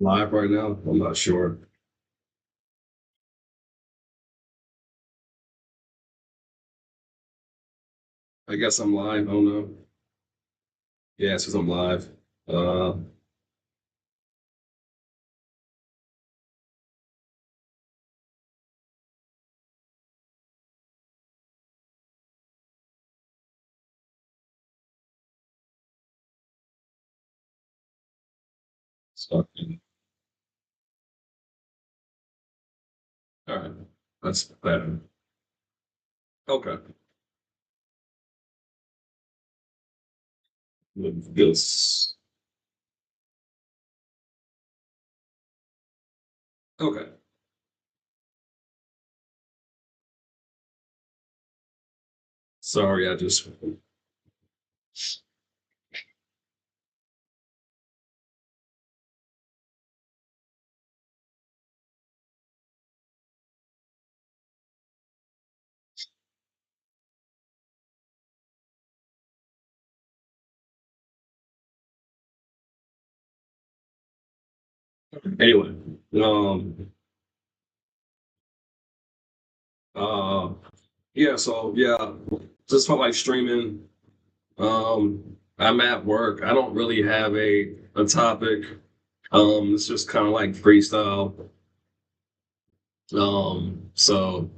Live right now? I'm not sure. I guess I'm live. I don't know. Yeah, it says I'm live. Uh, stuck in. All right, that's better. Okay. With this. Okay. Sorry, I just. Anyway. Um. Uh. Yeah. So yeah, just felt like streaming. I'm at work. I don't really have a topic. It's just kind of like freestyle. So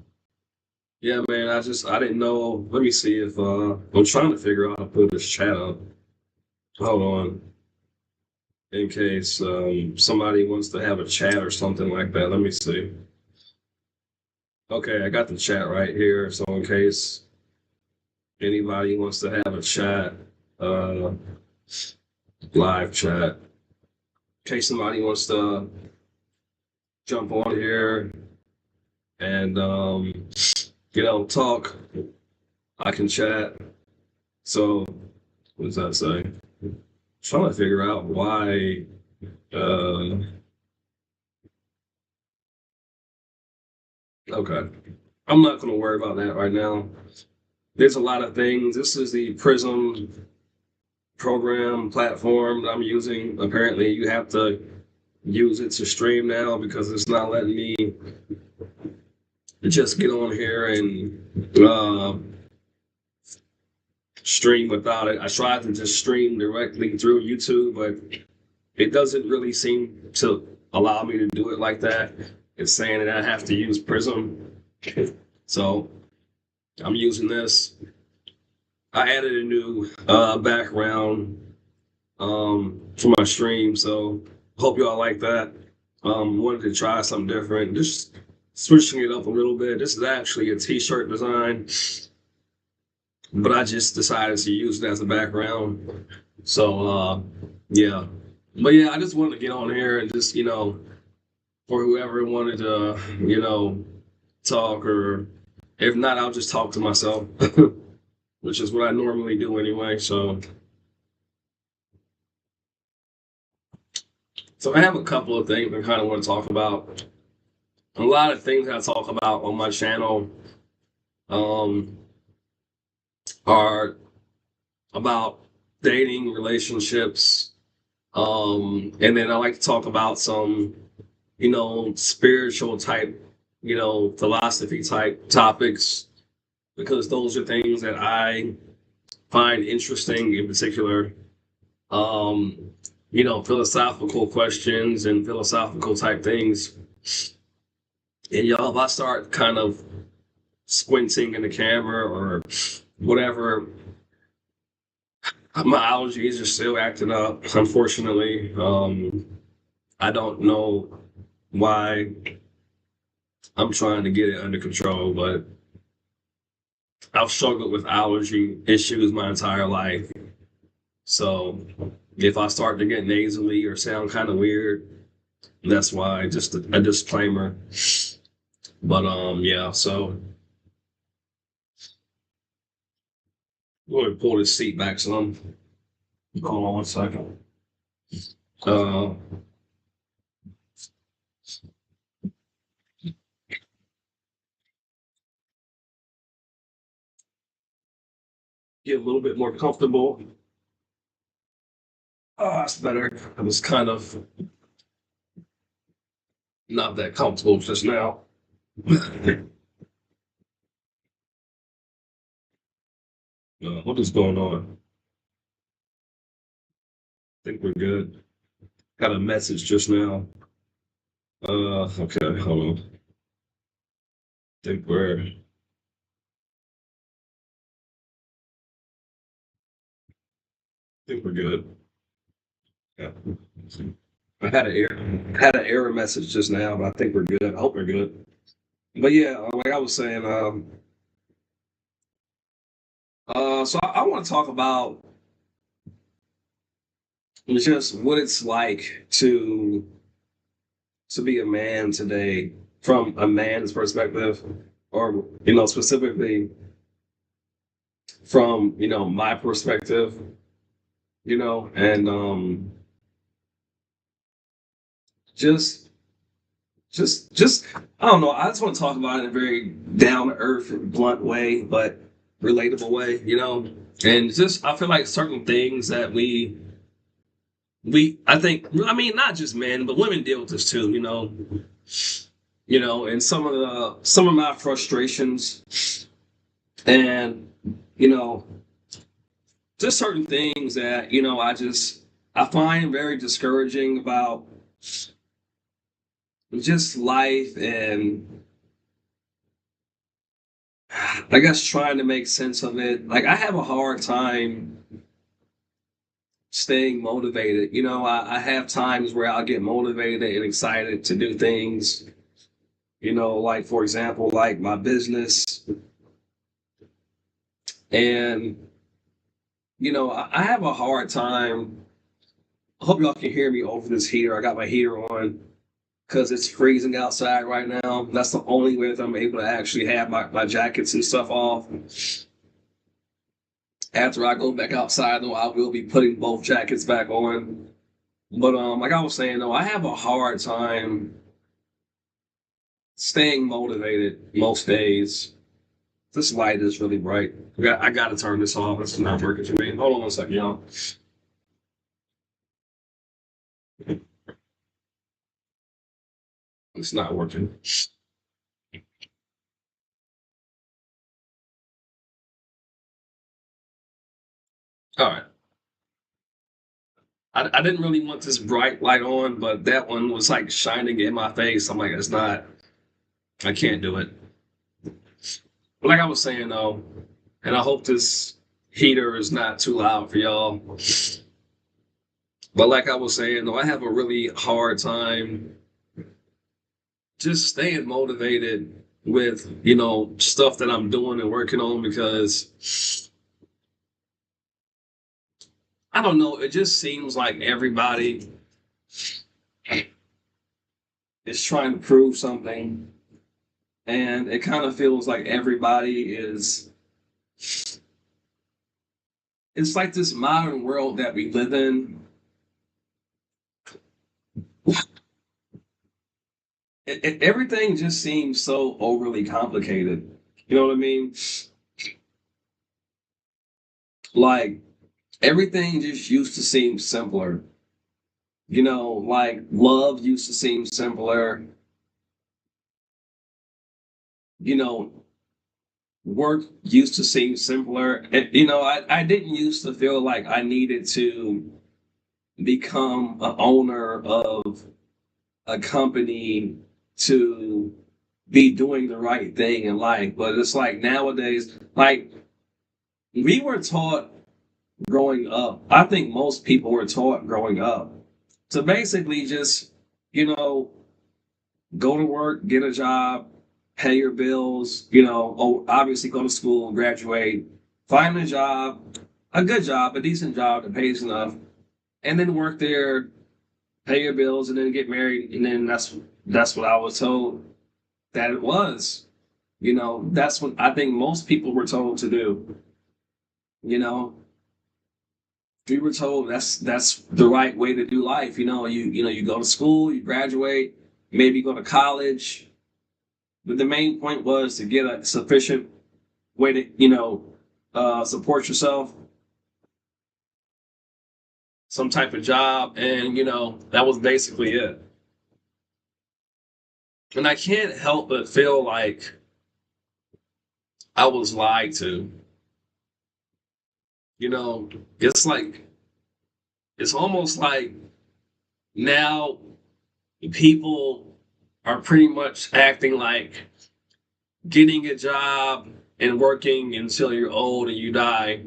yeah, man, I didn't know. Let me see if I'm trying to figure out how to put this chat up. Hold on, in case somebody wants to have a chat or something like that. Let me see. Okay, I got the chat right here. So in case anybody wants to have a chat, uh, live chat. In case somebody wants to jump on here and talk, I can chat. So what does that say? Trying to figure out why. Uh, okay, I'm not going to worry about that right now. There's a lot of things. This is the Prism program platform that I'm using. Apparently, you have to use it to stream now because it's not letting me just get on here and stream without it. I tried to just stream directly through YouTube, but it doesn't really seem to allow me to do it like that. It's saying that I have to use Prism. So I'm using this. I added a new background for my stream, so hope y'all like that. Wanted to try something different, just switching it up a little bit. This is actually a t-shirt design, but I just decided to use it as a background. So yeah, but yeah, I just wanted to get on here and just for whoever wanted to talk, or if not, I'll just talk to myself, which is what I normally do anyway. So I have a couple of things I kind of want to talk about. A lot of things I talk about on my channel um, are about dating, relationships, and then I like to talk about some, spiritual type, philosophy type topics because those are things that I find interesting in particular. Um, philosophical questions and philosophical type things. And y'all, if I start kind of squinting in the camera or whatever, my allergies are still acting up, unfortunately. I don't know why. I'm trying to get it under control, but I've struggled with allergy issues my entire life. So if I start to get nasally or sound kind of weird, that's why. Just a disclaimer. But yeah. So I'm going to pull this seat back some. Hold on one second. Uh, get a little bit more comfortable. Oh, that's better. I was kind of not that comfortable just now. What is going on? I think we're good. Got a message just now. Okay, hold on. Think we're good. Yeah. I had an error message just now, but I think we're good. I hope we're good. But yeah, like I was saying, so I want to talk about just what it's like to be a man today from a man's perspective, or specifically from my perspective, and just just I don't know. I just want to talk about it in a very down to earth and blunt way, but relatable way, And just I feel like certain things that we I think, I mean, not just men but women deal with this too, and some of my frustrations, and you know just certain things that I find very discouraging about just life, and I guess trying to make sense of it. Like, I have a hard time staying motivated. I have times where I'll get motivated and excited to do things, like, for example, like my business. And, I have a hard time. I hope y'all can hear me over this heater. I got my heater on because it's freezing outside right now. That's the only way that I'm able to actually have my jackets and stuff off. After I go back outside, though, I will be putting both jackets back on. But like I was saying, though, I have a hard time staying motivated most days. This light is really bright. I got to turn this off. It's not working for me. Hold on one second, y'all. It's not working. All right. I didn't really want this bright light on, but that one was like shining in my face. I'm like, it's not. I can't do it. Like I was saying, though, and I hope this heater is not too loud for y'all. But like I was saying, though, I have a really hard time just staying motivated with, stuff that I'm doing and working on, because I don't know, it just seems like everybody is trying to prove something, and it kind of feels like everybody is it's like this modern world that we live in. Everything just seems so overly complicated. You know what I mean? Like, everything just used to seem simpler. Like, love used to seem simpler. You know, work used to seem simpler. And, I didn't used to feel like I needed to become an owner of a company to be doing the right thing in life. But it's like nowadays, like, we were taught growing up, I think most people were taught growing up to basically just, you know, go to work, get a job, pay your bills, obviously go to school, graduate, find a job, a good job, a decent job that pays enough, and then work there, pay your bills, and then get married. And then that's what I was told that it was. That's what I think most people were told to do. You know, we were told that's the right way to do life. You go to school, you graduate, maybe go to college, but the main point was to get a sufficient way to support yourself, some type of job, and that was basically it. And I can't help but feel like I was lied to. You know, it's like, it's almost like now people are pretty much acting like getting a job and working until you're old and you die,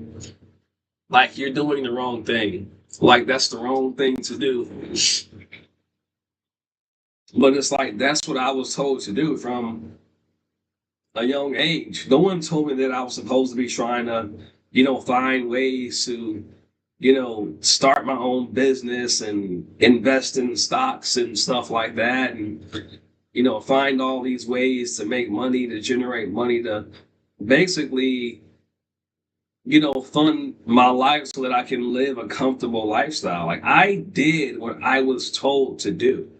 like you're doing the wrong thing. Like that's the wrong thing to do. But it's like that's what I was told to do from a young age. No one told me that I was supposed to be trying to, find ways to, start my own business and invest in stocks and stuff like that. And, find all these ways to make money, to generate money, to basically, fund my life so that I can live a comfortable lifestyle. Like I did what I was told to do.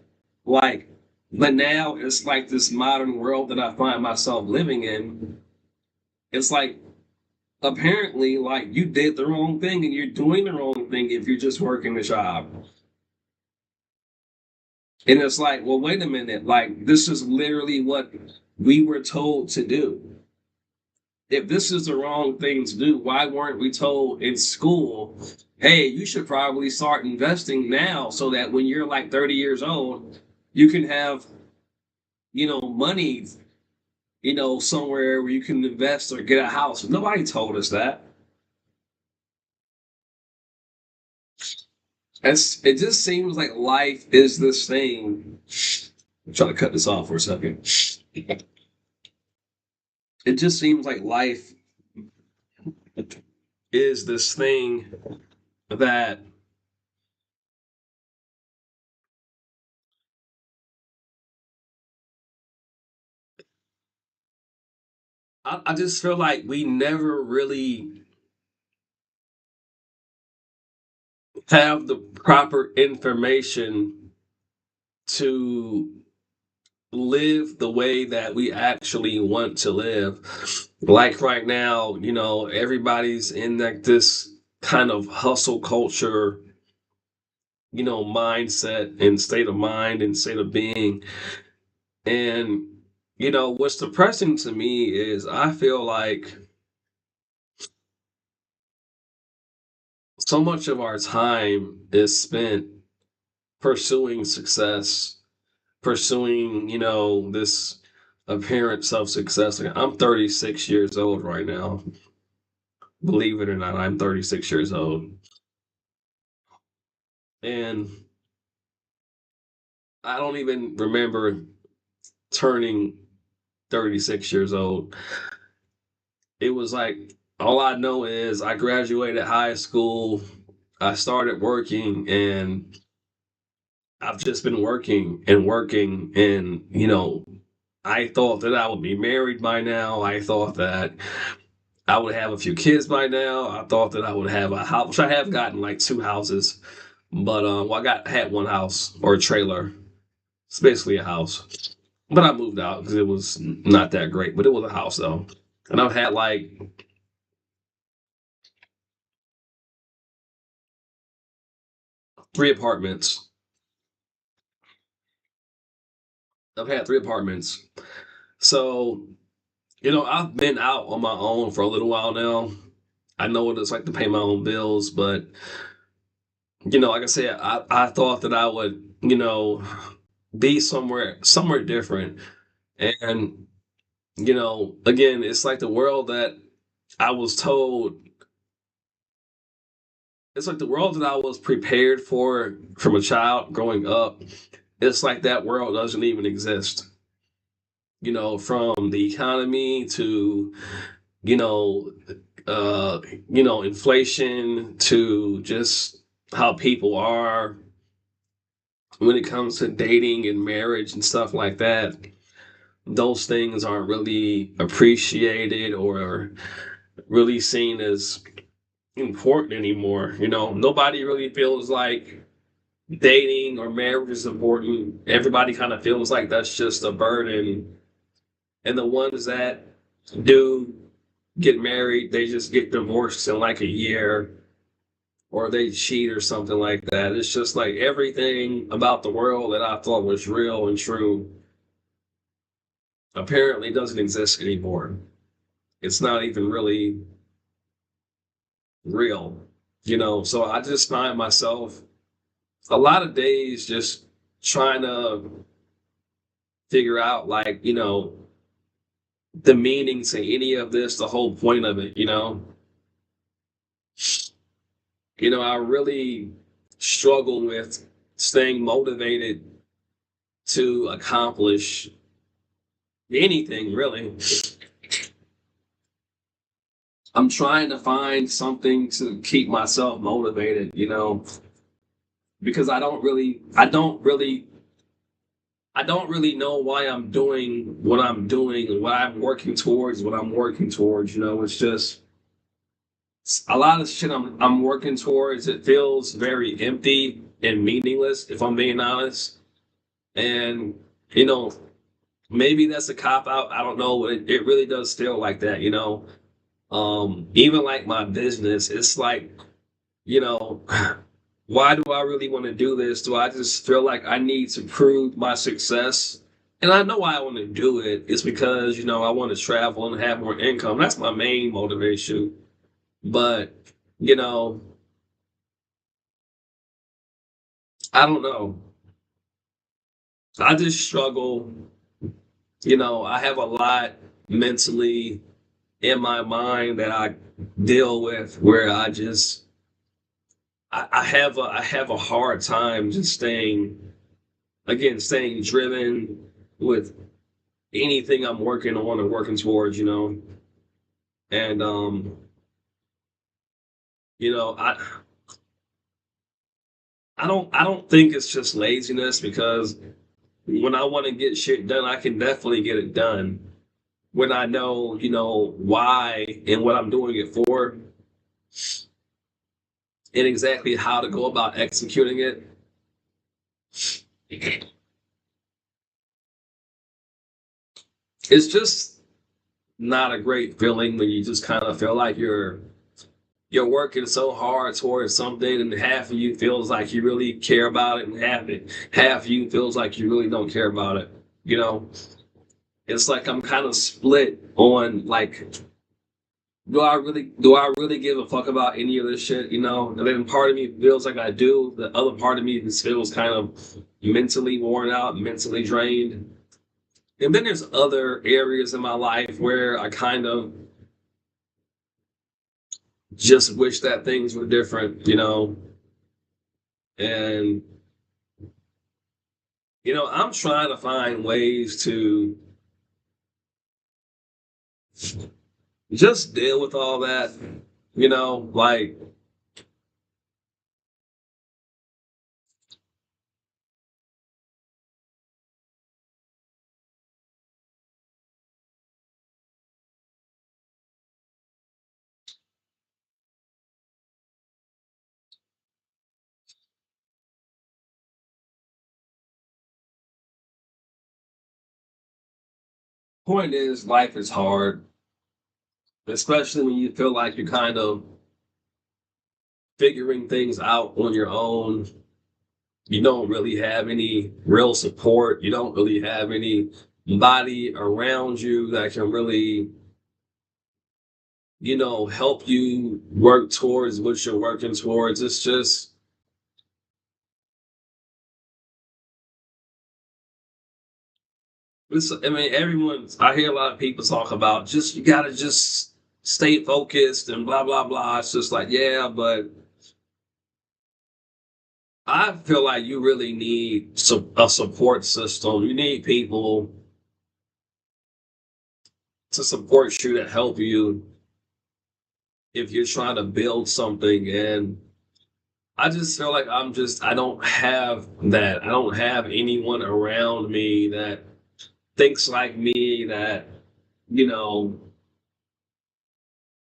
Like, but now it's like this modern world that I find myself living in. It's like apparently like you did the wrong thing and you're doing the wrong thing if you're just working the job. And it's like, well, wait a minute, like this is literally what we were told to do. If this is the wrong thing to do, why weren't we told in school, hey, you should probably start investing now so that when you're like 30 years old, you can have, money, somewhere where you can invest or get a house. Nobody told us that. It just seems like life is this thing. I'm trying to cut this off for a second. It just seems like life is this thing that I just feel like we never really have the proper information to live the way that we actually want to live. Like right now, everybody's in like this kind of hustle culture, mindset and state of mind and state of being. And, what's depressing to me is I feel like so much of our time is spent pursuing success, pursuing, this appearance of success. Like, I'm 36 years old right now. Believe it or not, I'm 36 years old. And I don't even remember turning 36 years old. It was like, all I know is I graduated high school, I started working, and I've just been working and working. And, I thought that I would be married by now. I thought that I would have a few kids by now. I thought that I would have a house, which I have gotten like two houses. But well, had one house or a trailer. It's basically a house. But I moved out because it was not that great. But it was a house though. And I've had like three apartments. I've had three apartments. So, I've been out on my own for a little while now. I know what it's like to pay my own bills, but like I said, I thought that I would, be somewhere different. And, again, it's like the world that I was told, it's like the world that I was prepared for from a child growing up. It's like that world doesn't even exist. From the economy to, you know, inflation to just how people are when it comes to dating and marriage and stuff like that. Those things aren't really appreciated or really seen as important anymore. Nobody really feels like dating or marriage is important. Everybody kind of feels like that's just a burden. And the ones that do get married, they just get divorced in like a year or they cheat or something like that. It's just like everything about the world that I thought was real and true apparently doesn't exist anymore. It's not even really real, So I just find myself a lot of days just trying to figure out, like, the meaning to any of this, the whole point of it. I really struggle with staying motivated to accomplish anything, really. I'm trying to find something to keep myself motivated, because I don't really know why I'm doing what I'm doing and why I'm working towards what I'm working towards. It's just a lot of shit I'm working towards. It feels very empty and meaningless, if I'm being honest. And you know, maybe that's a cop out. I don't know. It really does feel like that. Even like my business, it's like, you know, why do I really want to do this? Do I just feel like I need to prove my success? And I know why I want to do it. It's because, I want to travel and have more income. That's my main motivation. But, you know, I don't know. I just struggle. I have a lot mentally in my mind that I deal with where I have a hard time just staying driven with anything I'm working on or working towards. And you know, I don't think it's just laziness, because when I want to get shit done, I can definitely get it done. When I know, why and what I'm doing it for, and exactly how to go about executing it. It's just not a great feeling when you just kind of feel like you're working so hard towards something, and half of you feels like you really care about it, and half of you feels like you really don't care about it. You know, it's like I'm kind of split on, like, do I really give a fuck about any of this shit? And then part of me feels like I do. The other part of me just feels kind of mentally worn out, mentally drained. And then there's other areas in my life where I kind of just wish that things were different. And I'm trying to find ways to just deal with all that. Like, point is, life is hard, especially when you feel like you're kind of figuring things out on your own. You don't really have any real support. You don't really have anybody around you that can really, help you work towards what you're working towards. It's just, I mean, I hear a lot of people talk about, just, you gotta just stay focused and blah, blah, blah. It's just like, yeah, but I feel like you really need a support system. You need people to support you, to help you if you're trying to build something. And I just feel like I don't have that. I don't have anyone around me that thinks like me, that, you know,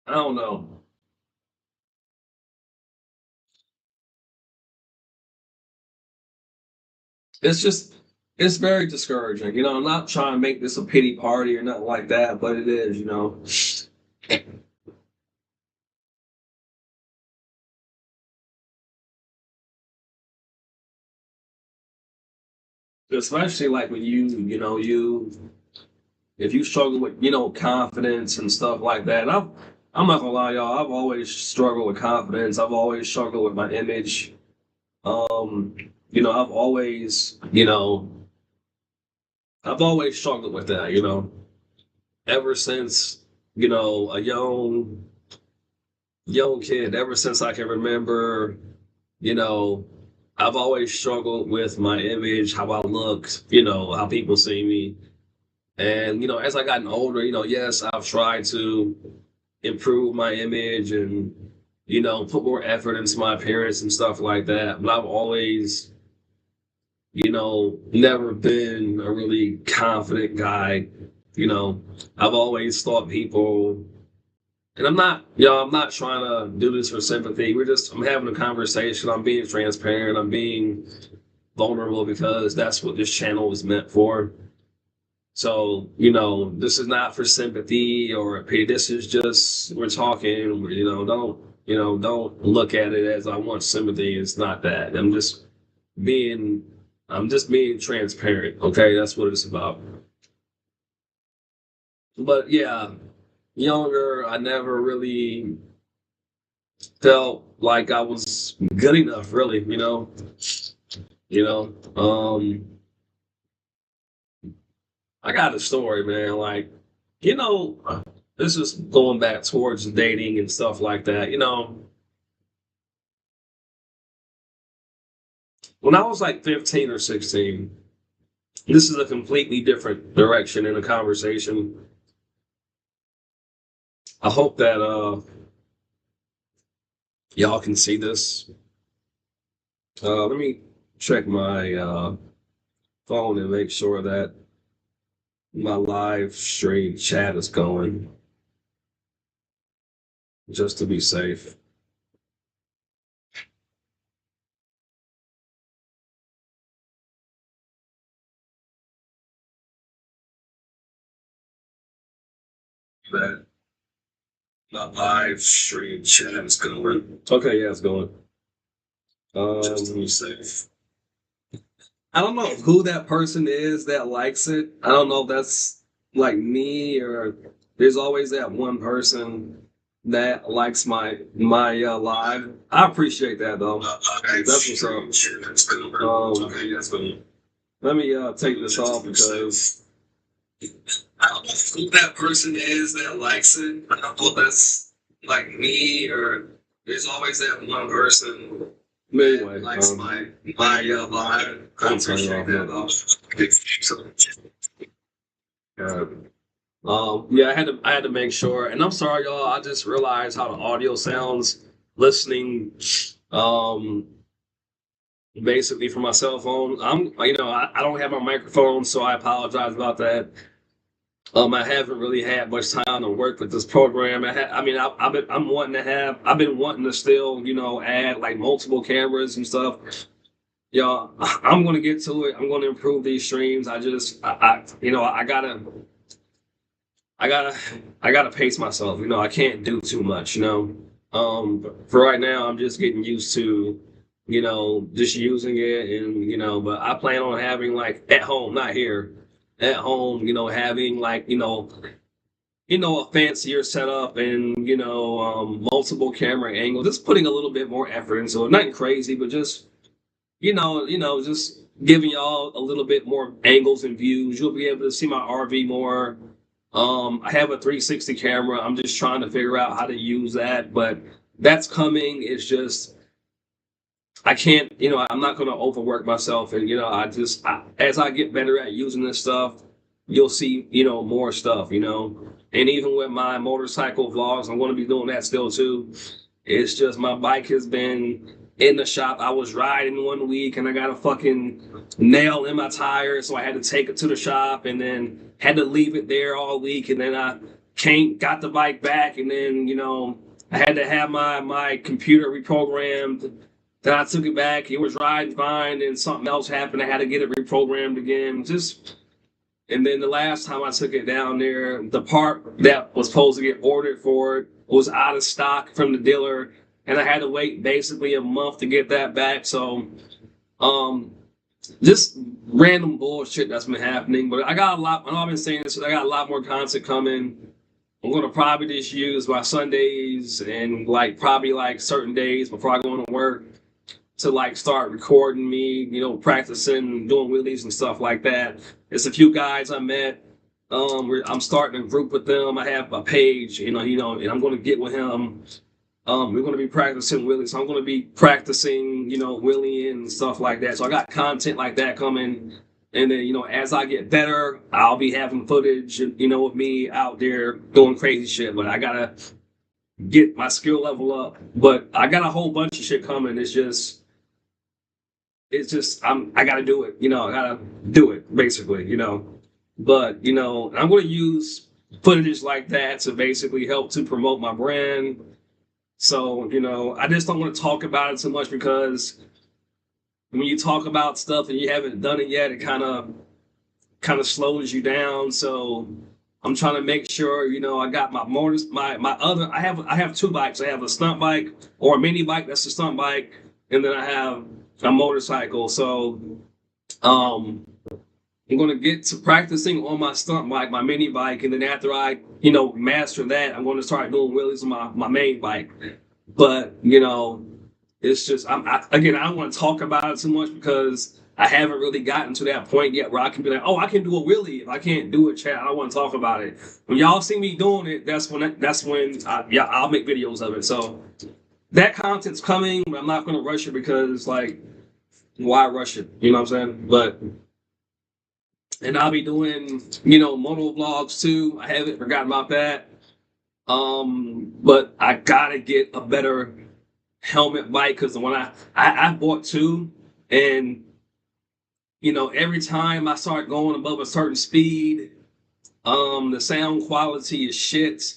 I don't know. It's just, it's very discouraging. I'm not trying to make this a pity party or nothing like that, but it is. Especially like when you if you struggle with, confidence and stuff like that, and I'm not gonna lie, y'all, I've always struggled with confidence. I've always struggled with my image. Um, I've always, I've always struggled with that, ever since, a young kid, ever since I can remember, you know, I've always struggled with my image, how I looked, how people see me. And, as I gotten older, yes, I've tried to improve my image and, put more effort into my appearance and stuff like that. But I've always, never been a really confident guy. You know, I've always thought people, and I'm not trying to do this for sympathy. I'm having a conversation. I'm being transparent. I'm being vulnerable because that's what this channel is meant for. So, this is not for sympathy or pity. This is just, we're talking, don't look at it as I want sympathy. It's not that. Being, I'm just being transparent. Okay. That's what it's about. But yeah, younger, I never really felt like I was good enough, really, you know, um, I got a story, man. Like, you know, this is going back towards dating and stuff like that. When I was like 15 or 16, this is a completely different direction in a conversation. I hope that y'all can see this. Let me check my phone and make sure that my live stream chat is going, just to be safe. That my live stream chat is going. Okay, yeah, it's going. Just to be safe. I don't know who that person is that likes it. I don't know if that's like me or there's always that one person that likes my live. I appreciate that though. That's what's up. Let me take this off because I don't know who that person is that likes it. I don't know if that's like me or there's always that one person. Anyway, likes my live. I appreciate that though. Yeah, I had to make sure, and I'm sorry, y'all. I just realized how the audio sounds listening, um, basically from my cell phone. I don't have my microphone, so I apologize about that. I haven't really had much time to work with this program. I've been wanting to still, add like multiple cameras and stuff. Y'all, I'm gonna get to it. I'm gonna improve these streams. I gotta, I gotta pace myself. I can't do too much. For right now, I'm just getting used to, just using it, and But I plan on having like at home, not here, at home, having like a fancier setup and multiple camera angles. Just putting a little bit more effort into it. Nothing crazy, but just just giving y'all a little bit more angles and views. You'll be able to see my RV more. I have a 360 camera. I'm just trying to figure out how to use that, but that's coming. It's just I can't, I'm not going to overwork myself, and as I get better at using this stuff, you'll see, more stuff, and even with my motorcycle vlogs, I'm going to be doing that still too. It's just my bike has been in the shop. I was riding one week and I got a fucking nail in my tire, so I had to take it to the shop and then had to leave it there all week. And then I got the bike back, and then I had to have my computer reprogrammed. Then I took it back. It was riding fine, and something else happened. I had to get it reprogrammed again. And then the last time I took it down there, the part that was supposed to get ordered for it was out of stock from the dealer, and I had to wait basically a month to get that back. So, um, just random bullshit that's been happening. But I got a lot. I've been saying this. I got a lot more content coming. I'm gonna probably just use my Sundays and like probably like certain days before I go into work to like start recording me, practicing doing wheelies and stuff like that. There's a few guys I met. I'm starting a group with them. I have a page, and I'm going to get with him. We're going to be practicing wheelies. So I'm going to be practicing, wheeling and stuff like that. So I got content like that coming. And then, as I get better, I'll be having footage, of me out there doing crazy shit. But I got to get my skill level up. But I got a whole bunch of shit coming. I got to do it. I got to do it, basically. But, I'm going to use footage like that to basically help to promote my brand. So, I just don't want to talk about it so much because when you talk about stuff and you haven't done it yet, it kind of slows you down. So I'm trying to make sure, I got my motors, my other I have two bikes. I have a stunt bike or a mini bike, that's a stunt bike, and then I have a motorcycle. So um I'm gonna get to practicing on my stunt bike, my mini bike, and then after I, master that, I'm gonna start doing wheelies on my main bike. But it's just again, I don't want to talk about it too much because I haven't really gotten to that point yet where I can be like, oh, I can do a wheelie. If I can't do it, chat, I don't want to talk about it. When y'all see me doing it, I'll make videos of it. So that content's coming, but I'm not gonna rush it because like, why rush it? You know what I'm saying? But and I'll be doing, moto vlogs too. I haven't forgotten about that. But I gotta get a better helmet bike because the one I bought two, and every time I start going above a certain speed, the sound quality is shit.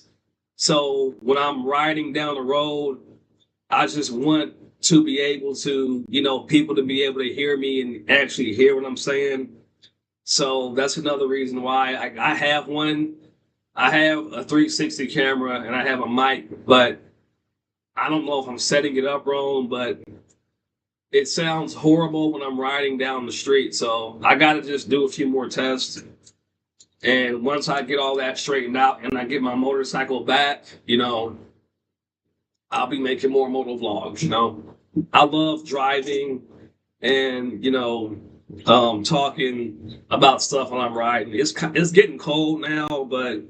So when I'm riding down the road, I just want to be able to, people to be able to hear me and actually hear what I'm saying. So that's another reason why I have one. I have a 360 camera and I have a mic, but I don't know if I'm setting it up wrong, but it sounds horrible when I'm riding down the street. So I got to just do a few more tests. And once I get all that straightened out and I get my motorcycle back, I'll be making more moto vlogs. I love driving and, talking about stuff when I'm riding. It's getting cold now, but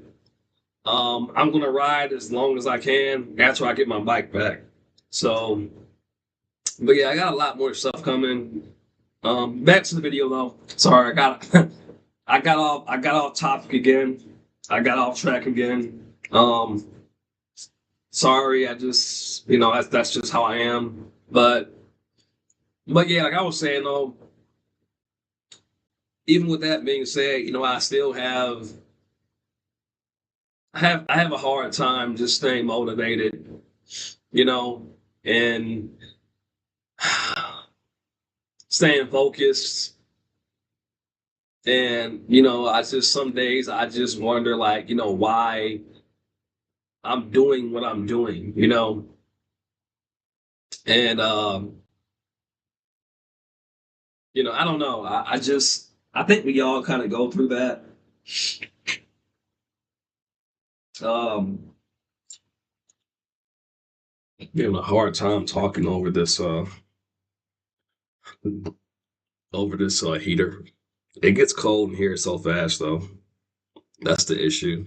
I'm gonna ride as long as I can after I get my bike back. So, but yeah, I got a lot more stuff coming. Back to the video though. Sorry, I got off topic again. I got off track again. Sorry, I just that's just how I am. But yeah, like I was saying though, even with that being said, I still I have a hard time just staying motivated, and staying focused. And I just some days I just wonder like, why I'm doing what I'm doing. And I don't know. I think we all kind of go through that. Um Having a hard time talking over this heater. It gets cold in here so fast though. That's the issue.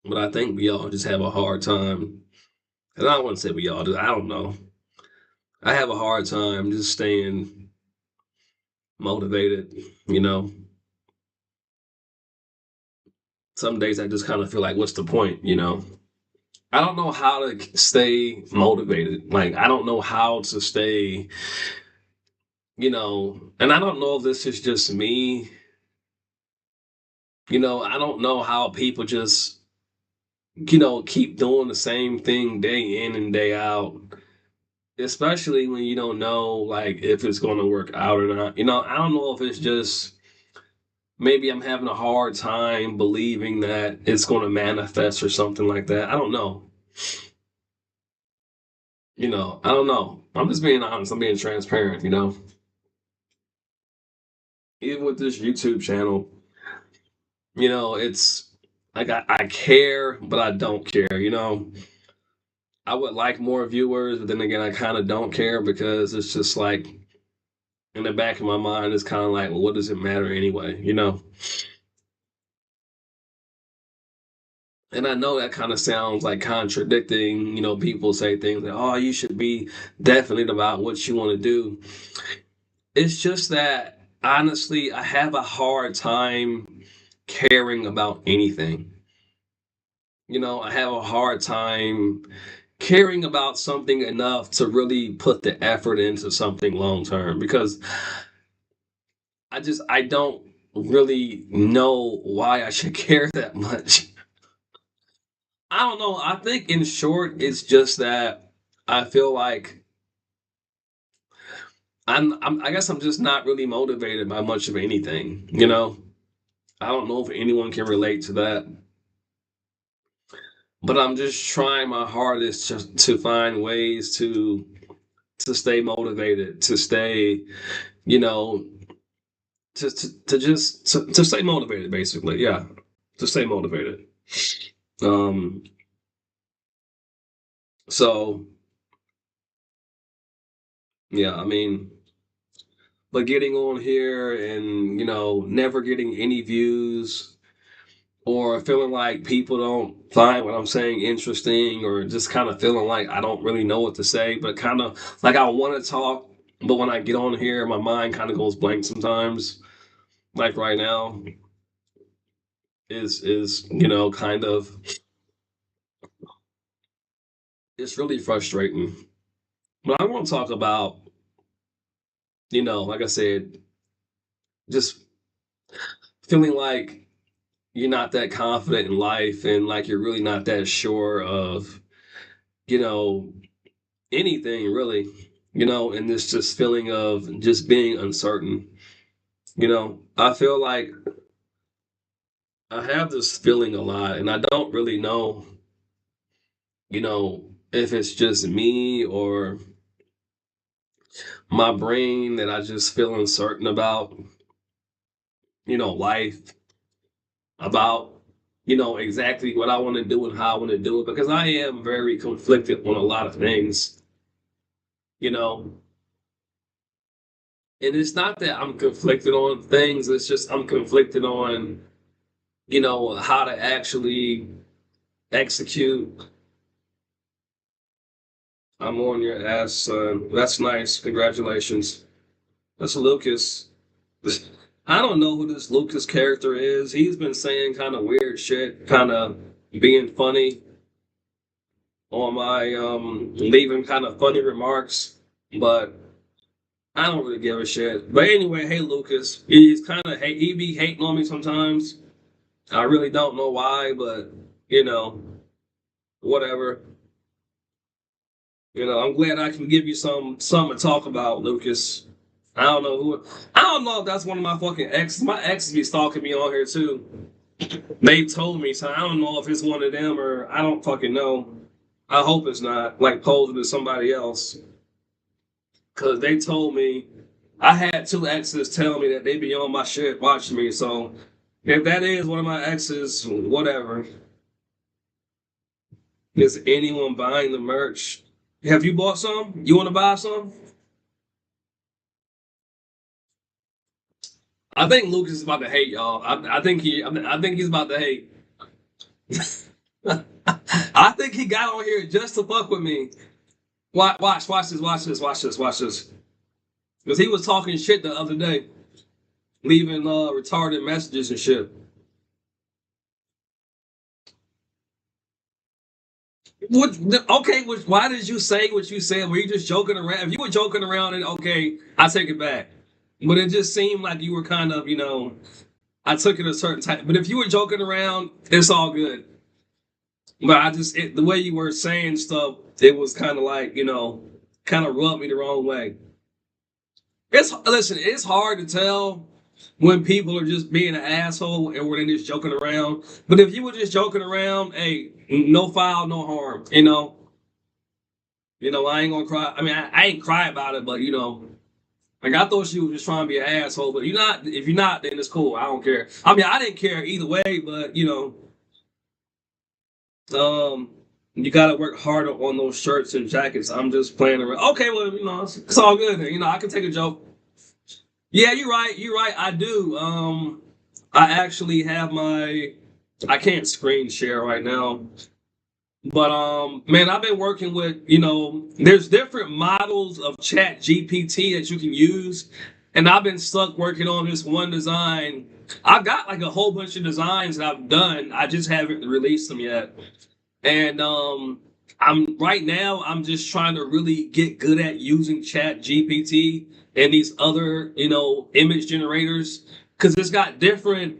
But I think we all just have a hard time. And I don't want to say we all do. I don't know. I have a hard time just staying motivated. You know, some days I just kind of feel like, what's the point? I don't know how to stay motivated. Like, I don't know how to stay, and I don't know if this is just me. I don't know how people just, keep doing the same thing day in and day out, especially when you don't know, like, if it's going to work out or not. I don't know if it's just maybe I'm having a hard time believing that it's going to manifest or something like that. I don't know. I don't know. I'm just being honest. I'm being transparent. Even with this YouTube channel, it's like I care, but I don't care. I would like more viewers, but then again, I kind of don't care because it's just like in the back of my mind, it's kind of like, well, what does it matter anyway? And I know that kind of sounds like contradicting. People say things like, oh, you should be definite about what you want to do. It's just that, honestly, I have a hard time caring about anything. I have a hard time caring about something enough to really put the effort into something long term because I don't really know why I should care that much. I don't know. I think in short, it's just that I feel like I guess I'm just not really motivated by much of anything. I don't know if anyone can relate to that, but I'm just trying my hardest just to find ways to stay motivated, to stay, you know, to stay motivated, basically. Yeah, to stay motivated. Um, so yeah, I mean, but getting on here and never getting any views or feeling like people don't find what I'm saying interesting or just kind of feeling like I don't really know what to say, but kind of like I want to talk, but when I get on here, my mind kind of goes blank sometimes. Like right now is kind of it's really frustrating. But I want to talk about like I said, just feeling like you're not that confident in life and like you're really not that sure of you know anything really, and this just feeling of just being uncertain. I feel like I have this feeling a lot, and I don't really know, if it's just me or my brain that I just feel uncertain about, life, about, exactly what I want to do and how I want to do it, because I am very conflicted on a lot of things, you know. And it's not that I'm conflicted on things, it's just I'm conflicted on how to actually execute. I'm on your ass, son. That's nice. Congratulations. That's Lucas. I don't know who this Lucas character is. He's been saying kind of weird shit, kind of being funny on my leaving kind of funny remarks, but I don't really give a shit. But anyway, hey Lucas, he's kind of he be hating on me sometimes. I really don't know why, but you know, whatever. I'm glad I can give you something to talk about, Lucas. I don't know who. I don't know if that's one of my fucking exes. My exes be stalking me on here too. They told me, so I don't know if it's one of them or I don't fucking know. I hope it's not like posing to somebody else. Cause they told me I had two exes tell me that they be on my shit watching me. So if that is one of my exes, whatever. Is anyone buying the merch? Have you bought some? You want to buy some? I think Lucas is about to hate y'all. I think he's about to hate. I think he got on here just to fuck with me. Watch this, watch this, watch this, watch this. Because he was talking shit the other day, leaving retarded messages and shit. What? Okay, why did you say what you said? Were you just joking around? If you were joking around, then okay, I take it back. But it just seemed like you were kind of, I took it a certain type. But if you were joking around, it's all good. But the way you were saying stuff, it was kind of like, kind of rubbed me the wrong way. Listen, it's hard to tell when people are just being an asshole and when they're just joking around. But if you were just joking around, hey, no foul, no harm, You know, I ain't gonna cry. I mean, I ain't cry about it, but you know, like I thought she was just trying to be an asshole. But you're not. If you're not, then it's cool. I don't care. I mean, I didn't care either way, but you know, you gotta work harder on those shirts and jackets. I'm just playing around. Okay, well, you know, it's all good. You know, I can take a joke. Yeah, you're right. You're right. I do. I actually have my. I can't screen share right now. But man, I've been working with, you know, there's different models of Chat GPT that you can use, and I've been stuck working on this one design. I've got like a whole bunch of designs that I've done. I just haven't released them yet. And I'm right now I'm just trying to really get good at using Chat GPT and these other, you know, image generators because it's got different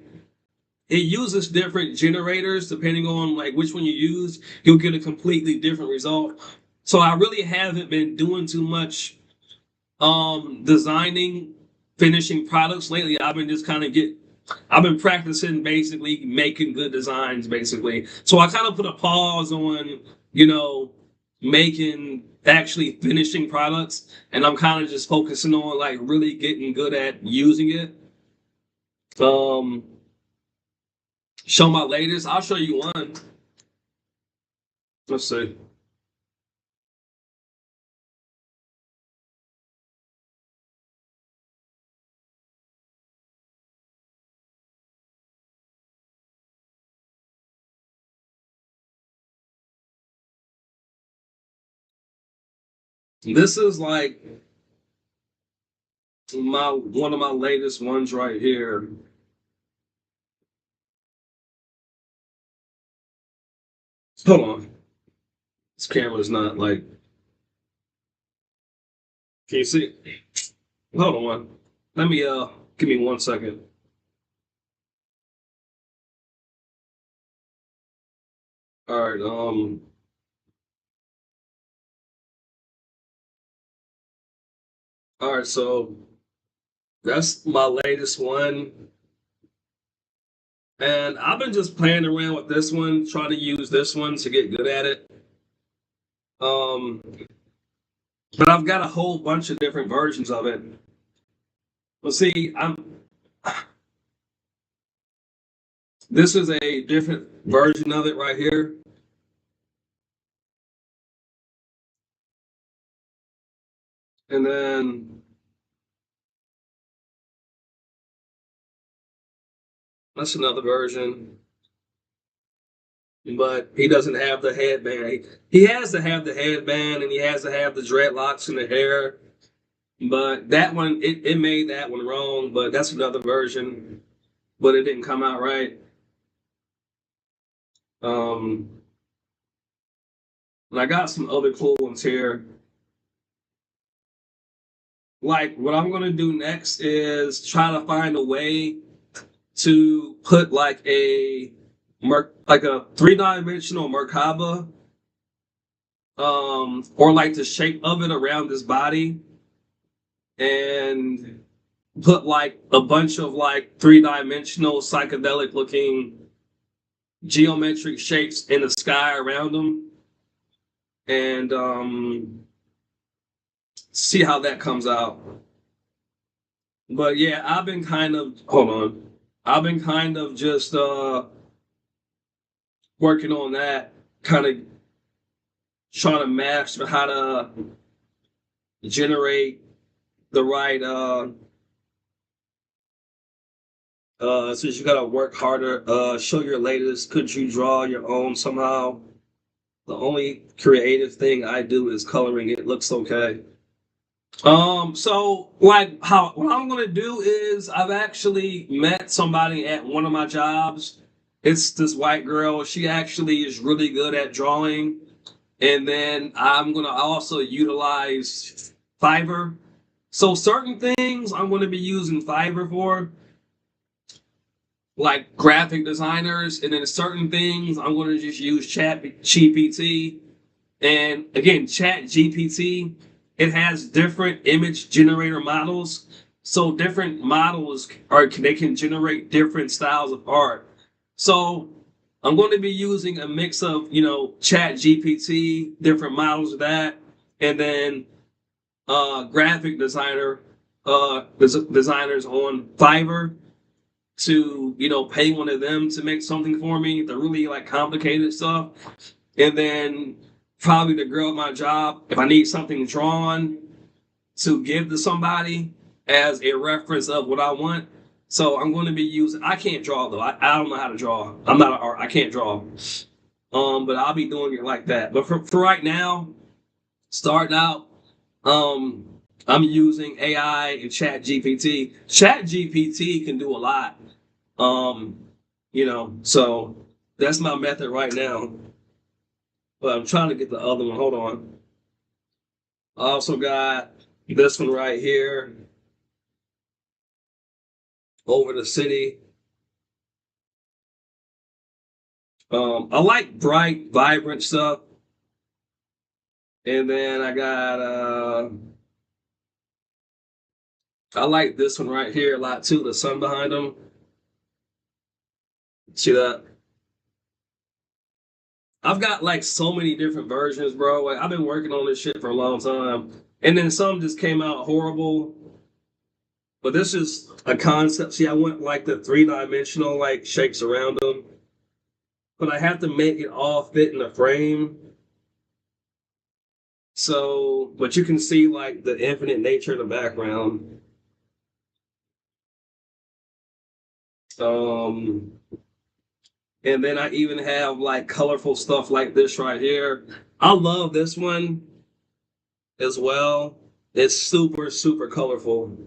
it uses different generators depending on like which one you use. You'll get a completely different result. So I really haven't been doing too much designing finishing products lately. I've been practicing basically making good designs basically. So I kind of put a pause on, you know, making actually finishing products and I'm kind of just focusing on like really getting good at using it. Um Show my latest. I'll show you one. Let's see. This is like my one of my latest ones right here. Hold on. This camera's not like. Can you see? Hold on. Let me give me 1 second. All right. All right. So that's my latest one, and I've been just playing around with this one, trying to use this one to get good at it. Um, but I've got a whole bunch of different versions of it. But see, I'm. This is a different version of it right here. And then that's another version. But he doesn't have the headband. He has to have the headband and he has to have the dreadlocks in the hair. But that one, it made that one wrong. But that's another version. But it didn't come out right. Um, and I got some other cool ones here. Like what I'm gonna do next is try to find a way to put like a three-dimensional Merkaba or like the shape of it around his body and put like a bunch of like three-dimensional psychedelic looking geometric shapes in the sky around him and see how that comes out. But yeah, I've been kind of just working on that, kind of trying to master how to generate the right since you gotta work harder, show your latest, could you draw your own somehow? The only creative thing I do is coloring it looks okay. So like how what I'm gonna do is I've actually met somebody at one of my jobs. It's this white girl. She actually is really good at drawing. And then I'm gonna also utilize Fiverr. So certain things I'm gonna be using Fiverr for, like graphic designers, and then certain things I'm gonna just use Chat GPT. And again, Chat GPT, it has different image generator models. So different models are they can generate different styles of art. So I'm going to be using a mix of, you know, Chat GPT, different models of that, and then graphic designers on Fiverr to pay one of them to make something for me, the really like complicated stuff, and then probably the girl at my job if I need something drawn to give to somebody as a reference of what I want. So I'm going to be using. I can't draw though. I don't know how to draw. I'm not an art. I can't draw. But I'll be doing it like that. But for right now, starting out, um, I'm using AI and Chat GPT. Chat GPT can do a lot. Um, so that's my method right now. But I'm trying to get the other one. Hold on. I also got this one right here over the city. I like bright, vibrant stuff. And then I like this one right here a lot too, the sun behind them. See that? I've got like so many different versions, bro. Like I've been working on this shit for a long time. And then some just came out horrible. But this is a concept. See, I went like the three-dimensional, like shapes around them. But I have to make it all fit in the frame. So, but you can see like the infinite nature in the background. Um, and then I even have like colorful stuff like this right here. I love this one as well. It's super, super colorful.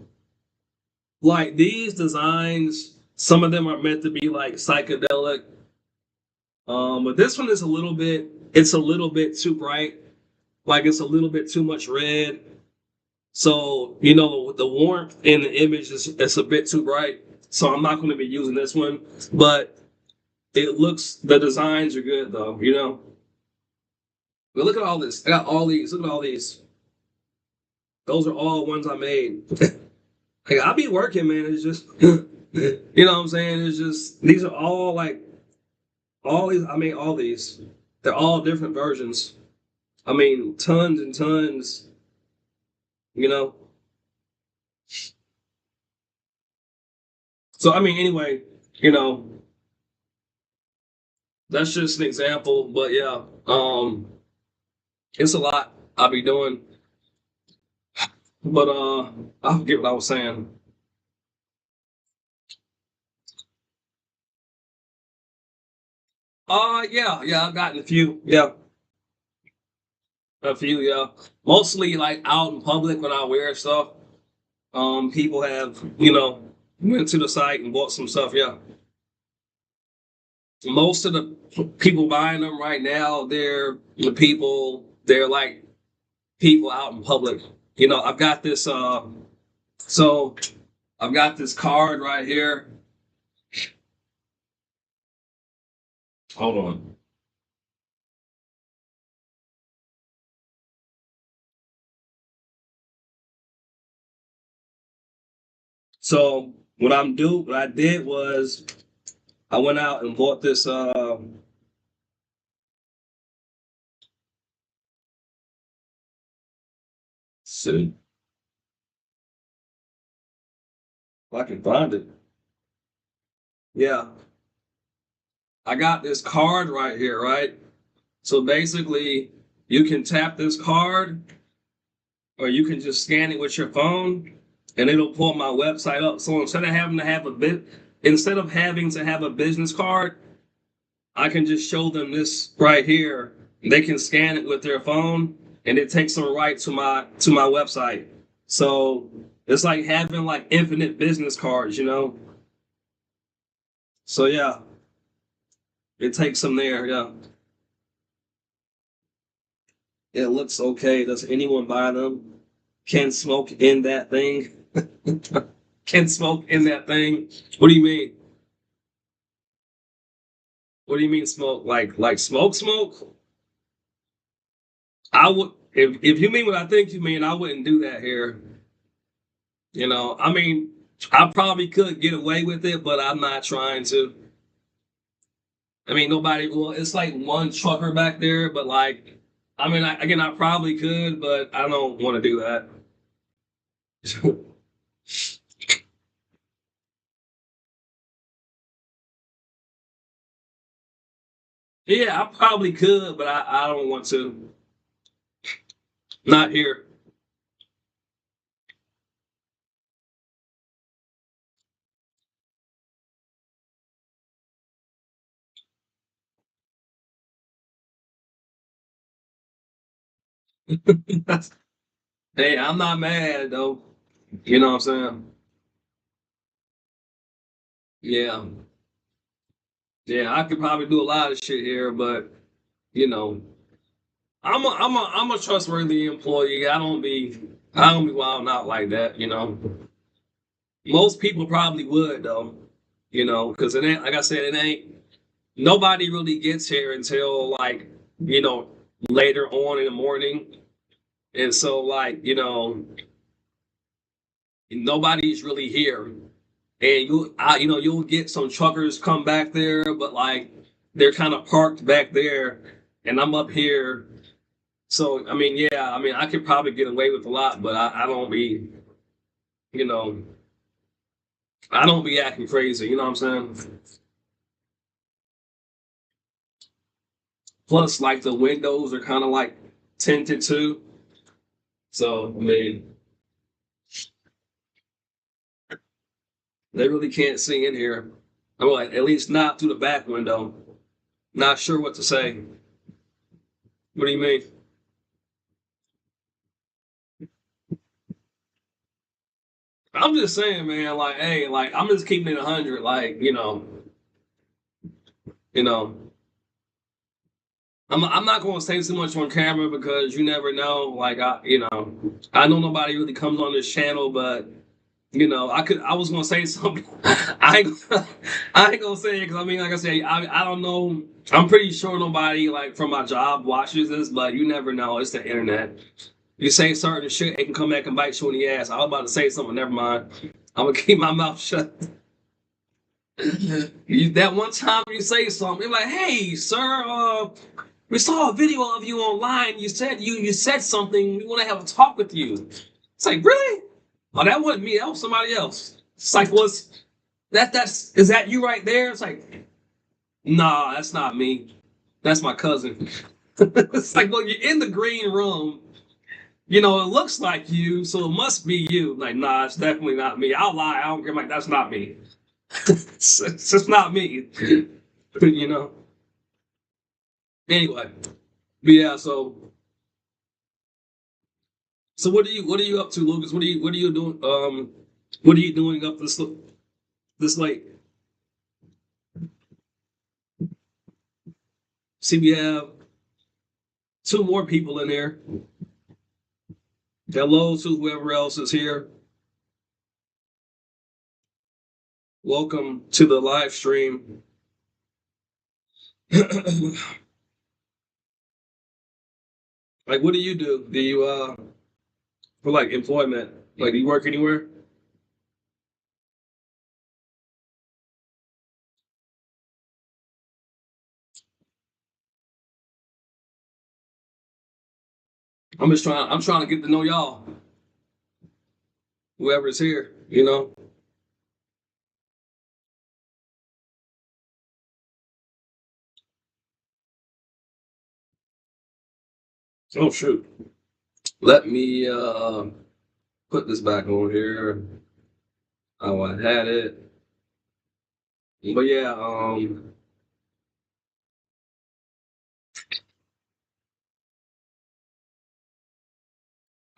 Like these designs, some of them are meant to be like psychedelic. But this one is it's a little bit too bright. Like it's a little bit too much red. So, the warmth in the image is it's a bit too bright. So I'm not going to be using this one. But the designs are good though. But look at all this. I got all these. Look at all these. Those are all ones I made. Like I'll be working, man. It's just, what I'm saying? It's just, these are all like, all these, I made all these. They're all different versions. I mean, tons and tons, you know? So, I mean, anyway, you know, that's just an example, but yeah, it's a lot I'll be doing, but I forget what I was saying. Yeah, I've gotten a few, yeah. Mostly like out in public when I wear stuff. People have, went to the site and bought some stuff, yeah. Most of the people buying them right now, they're like people out in public. I've got this so I've got this card right here. Hold on. So what I did was I went out and bought this see if I can find it. Yeah. I got this card right here, right? So basically you can tap this card or you can just scan it with your phone and it'll pull my website up. So instead of having to have a business card, I can just show them this right here. They can scan it with their phone and it takes them right to my website. So it's like having like infinite business cards. So yeah, it takes them there, yeah. It looks okay. Does anyone buy them? Can smoke in that thing? Can smoke in that thing? What do you mean? What do you mean smoke? Like smoke? I would if you mean what I think you mean, I wouldn't do that here. I mean, I probably could get away with it, but I'm not trying to. I mean, nobody. Well, it's like one trucker back there, but like, I mean, again, I probably could, but I don't want to do that. Yeah, I probably could, but I don't want to. Not here. Hey, I'm not mad though. You know what I'm saying? Yeah, yeah. I could probably do a lot of shit here, but you know, I'm a trustworthy employee. I don't be wilding out like that. You know, most people probably would though. You know, because it ain't like I said, it ain't nobody really gets here until like you know later on in the morning, and so like nobody's really here, and you'll get some truckers come back there, but like they're kind of parked back there, and I'm up here. So I mean, yeah, I mean I could probably get away with a lot, but I don't be, you know, I don't be acting crazy. You know what I'm saying? Plus, like the windows are kind of like tinted too, so I mean they really can't see in here. I'm like, at least not through the back window. Not sure what to say. What do you mean? I'm just saying, man. Like, hey, like I'm just keeping it 100. Like, you know. I'm not going to say too much on camera because you never know. Like, I know nobody really comes on this channel, but I was going to say something. I ain't gonna say it because I mean, like I said, I don't know. I'm pretty sure nobody like from my job watches this, but you never know. It's the internet. You say certain shit, it can come back and bite you in the ass. I was about to say something. Never mind. I'm gonna keep my mouth shut. That one time you say something, you're like, "Hey, sir, we saw a video of you online. You said something. We want to have a talk with you." It's like, really? Oh, that wasn't me. That was somebody else. It's like, that's is that you right there? It's like, nah, that's not me. That's my cousin. It's like, well, you're in the green room. It looks like you, so it must be you. Like, nah, it's definitely not me. I'll lie. I don't care. Like, that's not me. It's just not me. you know. Anyway, but yeah. So what are you up to, Lucas? What are you doing? What are you doing up this late? See, we have two more people in there. Hello to whoever else is here. Welcome to the live stream. Like, what do you do? Do you for like employment? Like, do you work anywhere? I'm trying to get to know y'all, whoever's here. Oh shoot. Let me put this back on here. Oh, I had it. But yeah, all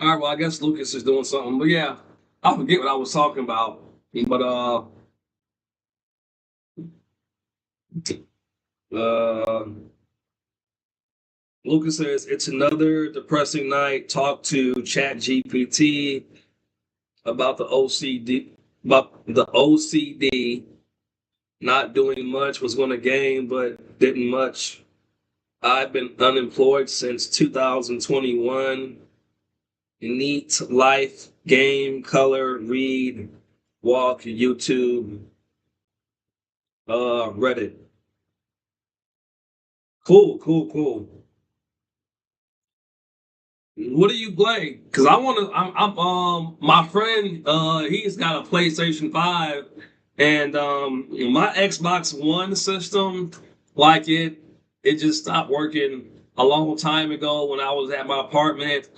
right, well, I guess Lucas is doing something. But yeah, I forget what I was talking about. But uh Lucas says it's another depressing night. Talk to Chat GPT about the OCD not doing much, was going to game but didn't much. I've been unemployed since 2021. Neat life, game, color, read, walk, YouTube, Reddit. Cool, cool, cool. What do you play? Cause I want to. I'm my friend. He's got a PlayStation 5, and my Xbox One system, like it just stopped working a long time ago when I was at my apartment.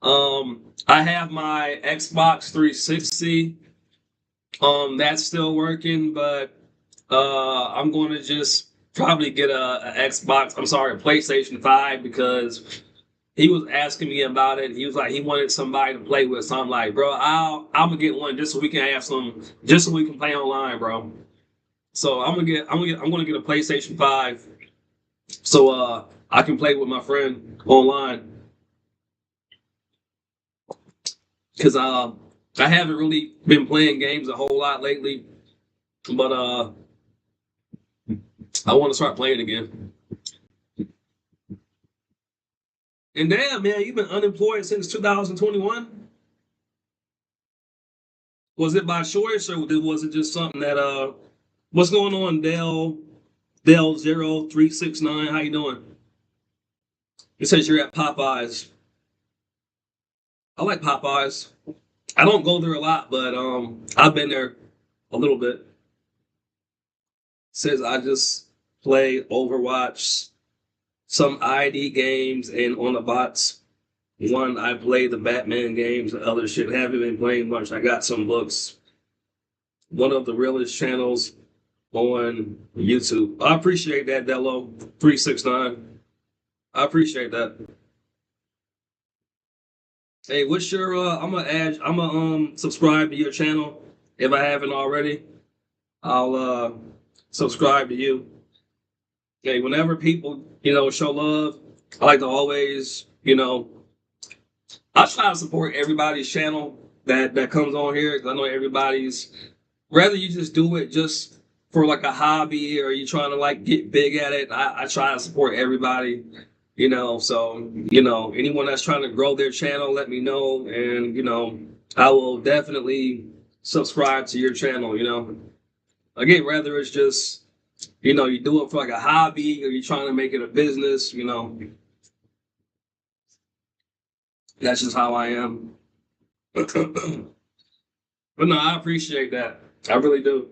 I have my Xbox 360. That's still working, but I'm going to just probably get a Xbox. I'm sorry, a PlayStation 5 because he was asking me about it. He was like, he wanted somebody to play with. So I'm like, bro, I'm gonna get one just so we can have some, just so we can play online, bro. So I'm gonna get a PlayStation 5 so I can play with my friend online because I haven't really been playing games a whole lot lately, but I want to start playing again. And damn, man, you've been unemployed since 2021. Was it by choice or was it just something that what's going on, Dell 0369? How you doing? It says you're at Popeyes. I like Popeyes. I don't go there a lot, but I've been there a little bit. It says I just play Overwatch, some ID games, and on the bots. One, I play the Batman games. The other shit haven't been playing much. I got some books. One of the realest channels on YouTube. I appreciate that, Dello 369. I appreciate that. Hey, what's your I'm gonna subscribe to your channel if I haven't already. I'll subscribe to you. Hey, whenever people, show love, I like to always, I try to support everybody's channel that comes on here because I know everybody's whether you just do it just for like a hobby or you trying to like get big at it. I try to support everybody. So anyone that's trying to grow their channel, let me know, and I will definitely subscribe to your channel. Again, whether it's just you do it for like a hobby or you're trying to make it a business, that's just how I am. But no, I appreciate that. I really do.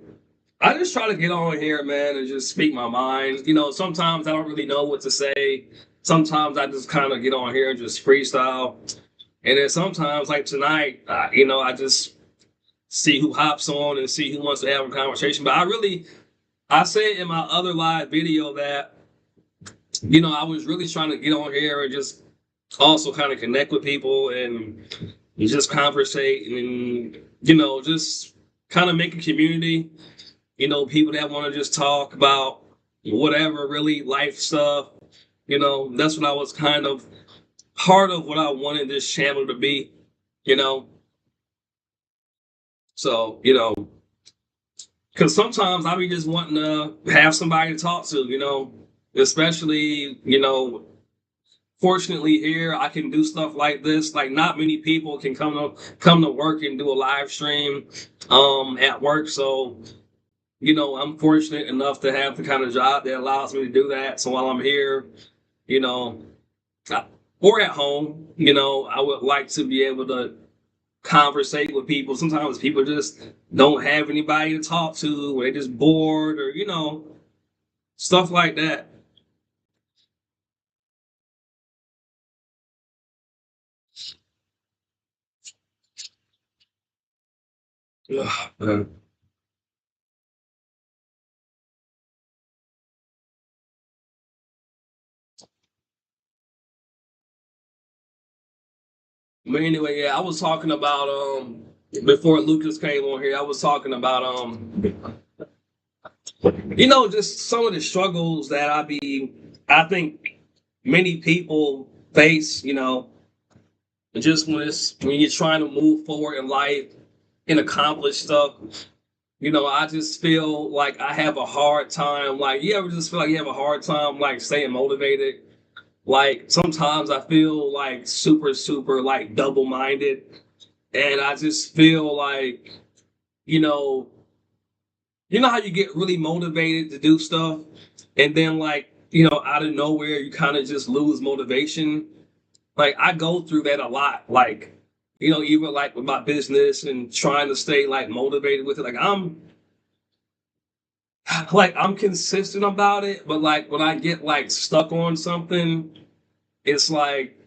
I just try to get on here, man, and just speak my mind. Sometimes I don't really know what to say. Sometimes I just kind of get on here and just freestyle. And then sometimes, like tonight, I just see who hops on and see who wants to have a conversation. But I said in my other live video that, I was really trying to get on here and just also kind of connect with people and just conversate and, just kind of make a community. People that want to just talk about whatever really life stuff. That's what I was kind of part of what I wanted this channel to be, you know. So, because sometimes I be just wanting to have somebody to talk to, especially, fortunately here I can do stuff like this. Like not many people can come to work and do a live stream at work. So I'm fortunate enough to have the kind of job that allows me to do that. So while I'm here, you know, or at home, I would like to be able to conversate with people. Sometimes people just don't have anybody to talk to, or they're just bored, or stuff like that. Ugh, man. But anyway, yeah, I was talking about before Lucas came on here. I was talking about just some of the struggles that I think many people face. Just when you're trying to move forward in life and accomplish stuff. I just feel like I have a hard time. Like, you ever just feel like you have a hard time like staying motivated? Like sometimes I feel like super, super like double-minded. And I just feel like, you know, how you get really motivated to do stuff, and then like, out of nowhere you kind of just lose motivation. Like I go through that a lot. Like, even like with my business and trying to stay like motivated with it. I'm consistent about it, but like when I get like stuck on something, it's like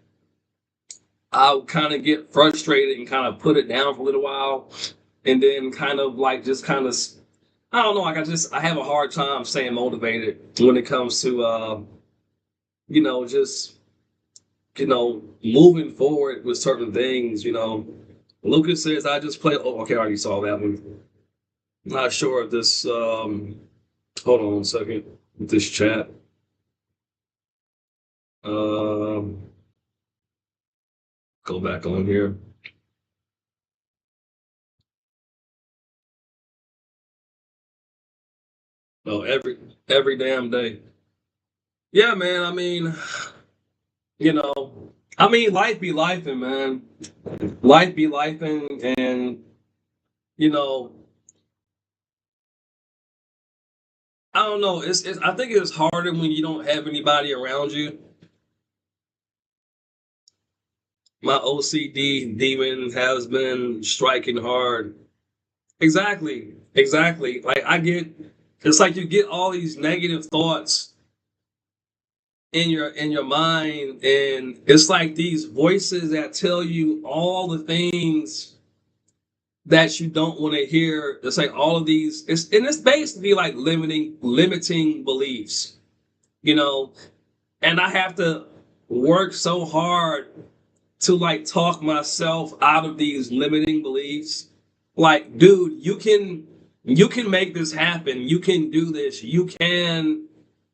I'll kind of get frustrated and kind of put it down for a little while, and then kind of like just kind of I don't know, like I have a hard time staying motivated when it comes to just moving forward with certain things. Lucas says I just play. Oh, okay, I already saw that one. Not sure if this. Hold on a second. With this chat. Um, Go back on here. Oh, every damn day. Yeah, man. You know, life be lifing, man. Life be lifing, and you know, I don't know. I think it's harder when you don't have anybody around you. My OCD demon has been striking hard. Exactly, exactly. Like it's like you get all these negative thoughts in your mind, and it's like these voices that tell you all the things that you don't want to hear. It's like all of these. It's basically like limiting beliefs, you know. And I have to work so hard to like talk myself out of these limiting beliefs. Like, dude, you can make this happen. You can do this. You can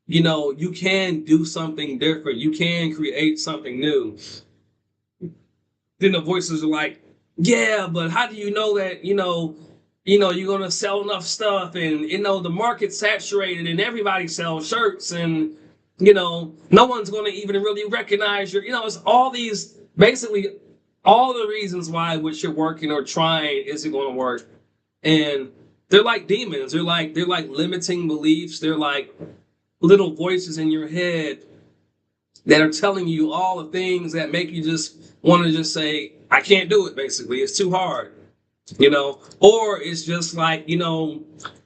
do something different. You can create something new. Then the voices are like, yeah, but how do you know that, you're gonna sell enough stuff, and the market's saturated and everybody sells shirts, and no one's gonna even really recognize it's all these basically all the reasons why what you're working or trying isn't gonna work. And they're like demons. They're like limiting beliefs. They're like little voices in your head that are telling you all the things that make you just want to just say, I can't do it, basically. It's too hard, Or it's just like,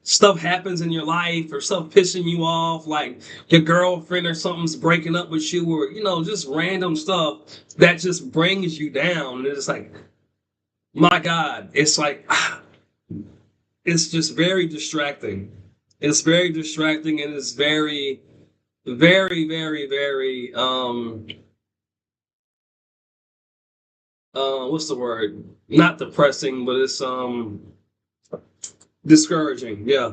stuff happens in your life or stuff pissing you off, like your girlfriend or something's breaking up with you, or, just random stuff that just brings you down. And it's like, my God, it's like, it's just very distracting. It's very distracting, and it's very, very, very, very what's the word? Not depressing, but it's discouraging. Yeah.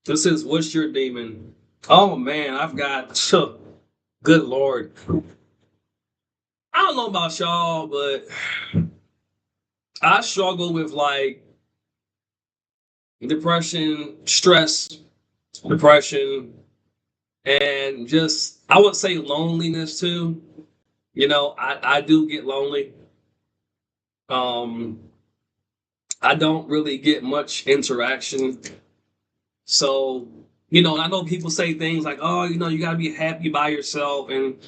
This is what's your demon? Oh man, I've got good Lord. I don't know about y'all, but I struggle with like depression, stress, depression, and just I would say loneliness too. I do get lonely. Um, I don't really get much interaction. So, I know people say things like, oh, you got to be happy by yourself. And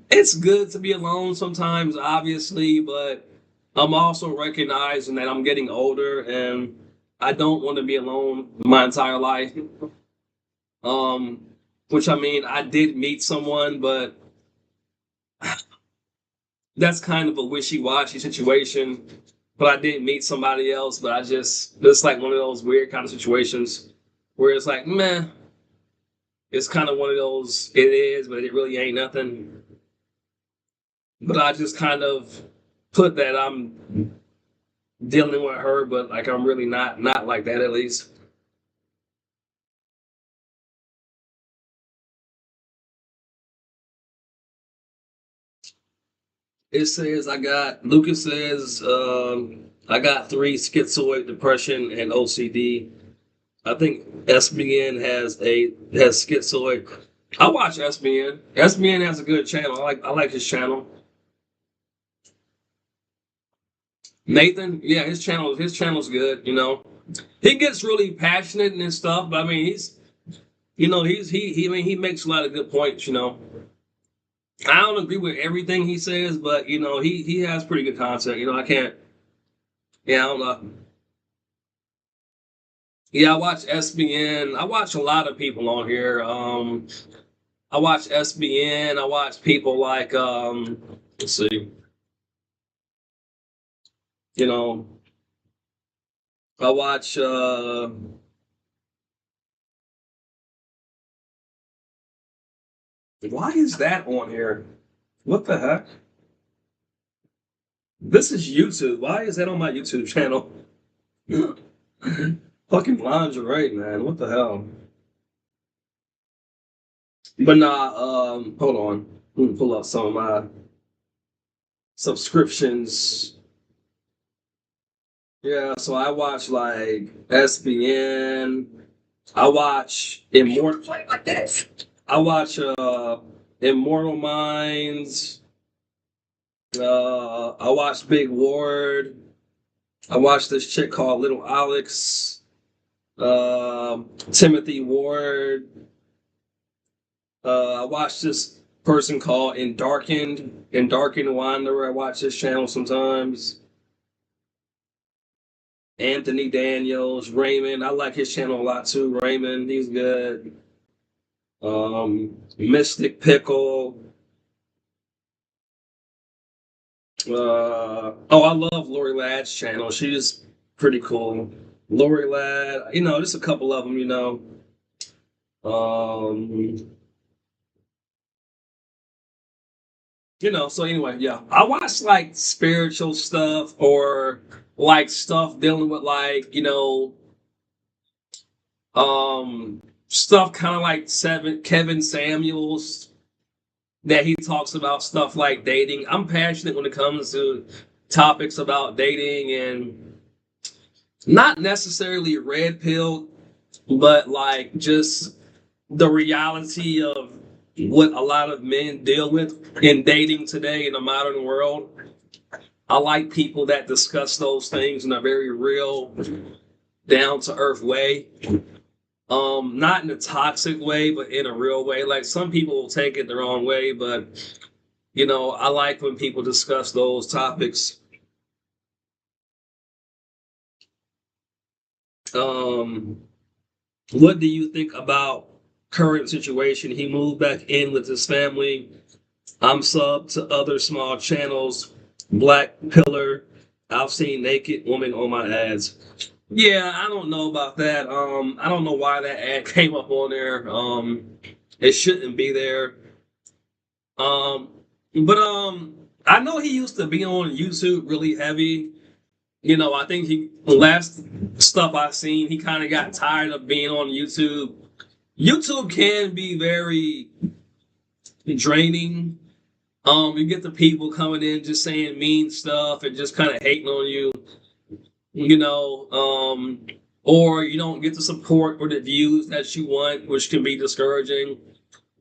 it's good to be alone sometimes, obviously, but I'm also recognizing that I'm getting older and I don't want to be alone my entire life. Um, which I did meet someone, but that's kind of a wishy-washy situation. But I did meet somebody else, but it's like one of those weird kind of situations where it's like, meh, it's kind of one of those, it is, but it really ain't nothing. But I just kind of put that I'm dealing with her, but like I'm really not like that at least. It says Lucas says I got three: schizoid, depression, and OCD. I think SBN has schizoid. I watch SBN. SBN has a good channel. I like his channel. Nathan, yeah, his channel's good. He gets really passionate and stuff, but he's You know, I mean, he makes a lot of good points. You know, I don't agree with everything he says, but you know, he has pretty good content. You know, I can't. Yeah, I don't know. Yeah, I watch SBN. I watch a lot of people on here. I watch SBN. I watch people like let's see, you know, I watch why is that on here? What the heck? This is YouTube. Why is that on my YouTube channel? Fucking lingerie, man. What the hell? But nah, hold on. Let me pull up some of my subscriptions. Yeah, so I watch like SBN. I watch Immortal. I watch Immortal Minds. I watch Big Ward. I watch this chick called Little Alex. Timothy Ward. I watch this person called Darkened Wanderer. I watch this channel sometimes. Anthony Daniels, Raymond. I like his channel a lot too. Raymond, he's good. Mystic Pickle. Oh, I love Lori Ladd's channel. She's pretty cool. Lori Ladd, you know, just a couple of them, you know. Um, so anyway, yeah. I watch like spiritual stuff or like stuff dealing with like, stuff kind of like Kevin Samuels that he talks about stuff like dating. I'm passionate when it comes to topics about dating and not necessarily red pill, but like just the reality of what a lot of men deal with in dating today in the modern world. I like people that discuss those things in a very real, down to earth way. Not in a toxic way, but in a real way. Like some people will take it the wrong way, but I like when people discuss those topics. Um, what do you think about current situation? He moved back in with his family. I'm sub to other small channels. Black Pillar. I've seen naked woman on my ads. Yeah, I don't know about that. I don't know why that ad came up on there. It shouldn't be there. Um, but I know he used to be on YouTube really heavy. I think the last stuff I've seen, he kind of got tired of being on YouTube. YouTube can be very draining. You get the people coming in just saying mean stuff and just kind of hating on you, you know, um, or you don't get the support or the views that you want, which can be discouraging.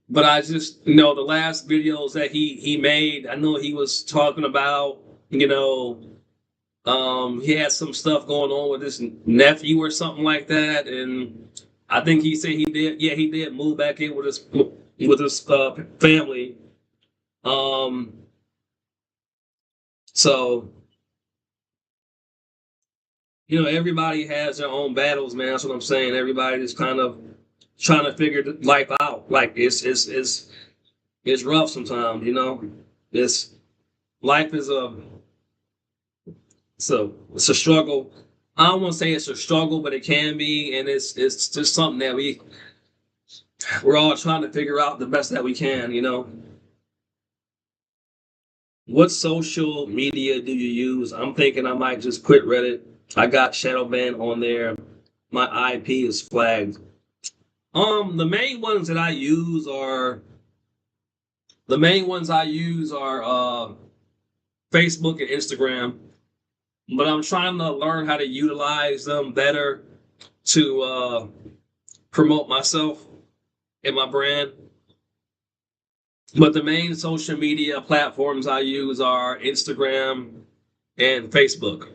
But I just, the last videos that he made, I know he was talking about, he had some stuff going on with his nephew or something like that, and I think he said he did. Yeah, he did move back in with his family. Um, so everybody has their own battles, man. That's what I'm saying. Everybody is kind of trying to figure life out. Like it's rough sometimes. It's life is it's a struggle. I don't want to say it's a struggle, but it can be, and it's just something that we're all trying to figure out the best that we can. What social media do you use? I'm thinking I might just quit Reddit. I got shadow ban on there. My IP is flagged. The main ones that I use are Facebook and Instagram, but I'm trying to learn how to utilize them better to promote myself and my brand. But the main social media platforms I use are Instagram and Facebook.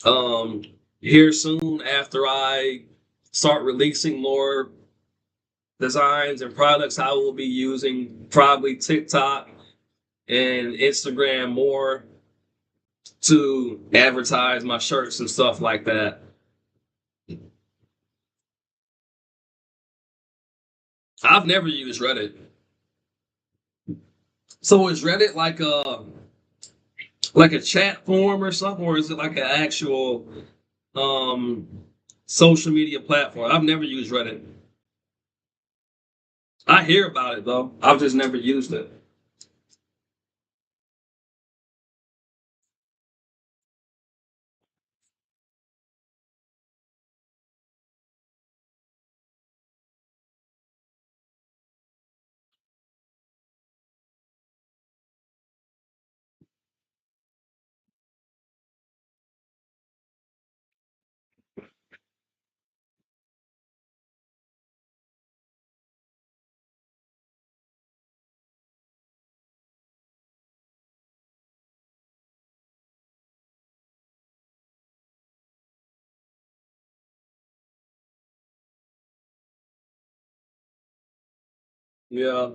Um, Here soon after I start releasing more designs and products, I will be using probably TikTok and Instagram more to advertise my shirts and stuff like that. I've never used Reddit. So is Reddit like a chat forum or something, or is it like an actual um social media platform? I've never used Reddit. I hear about it though. I've just never used it. Yeah.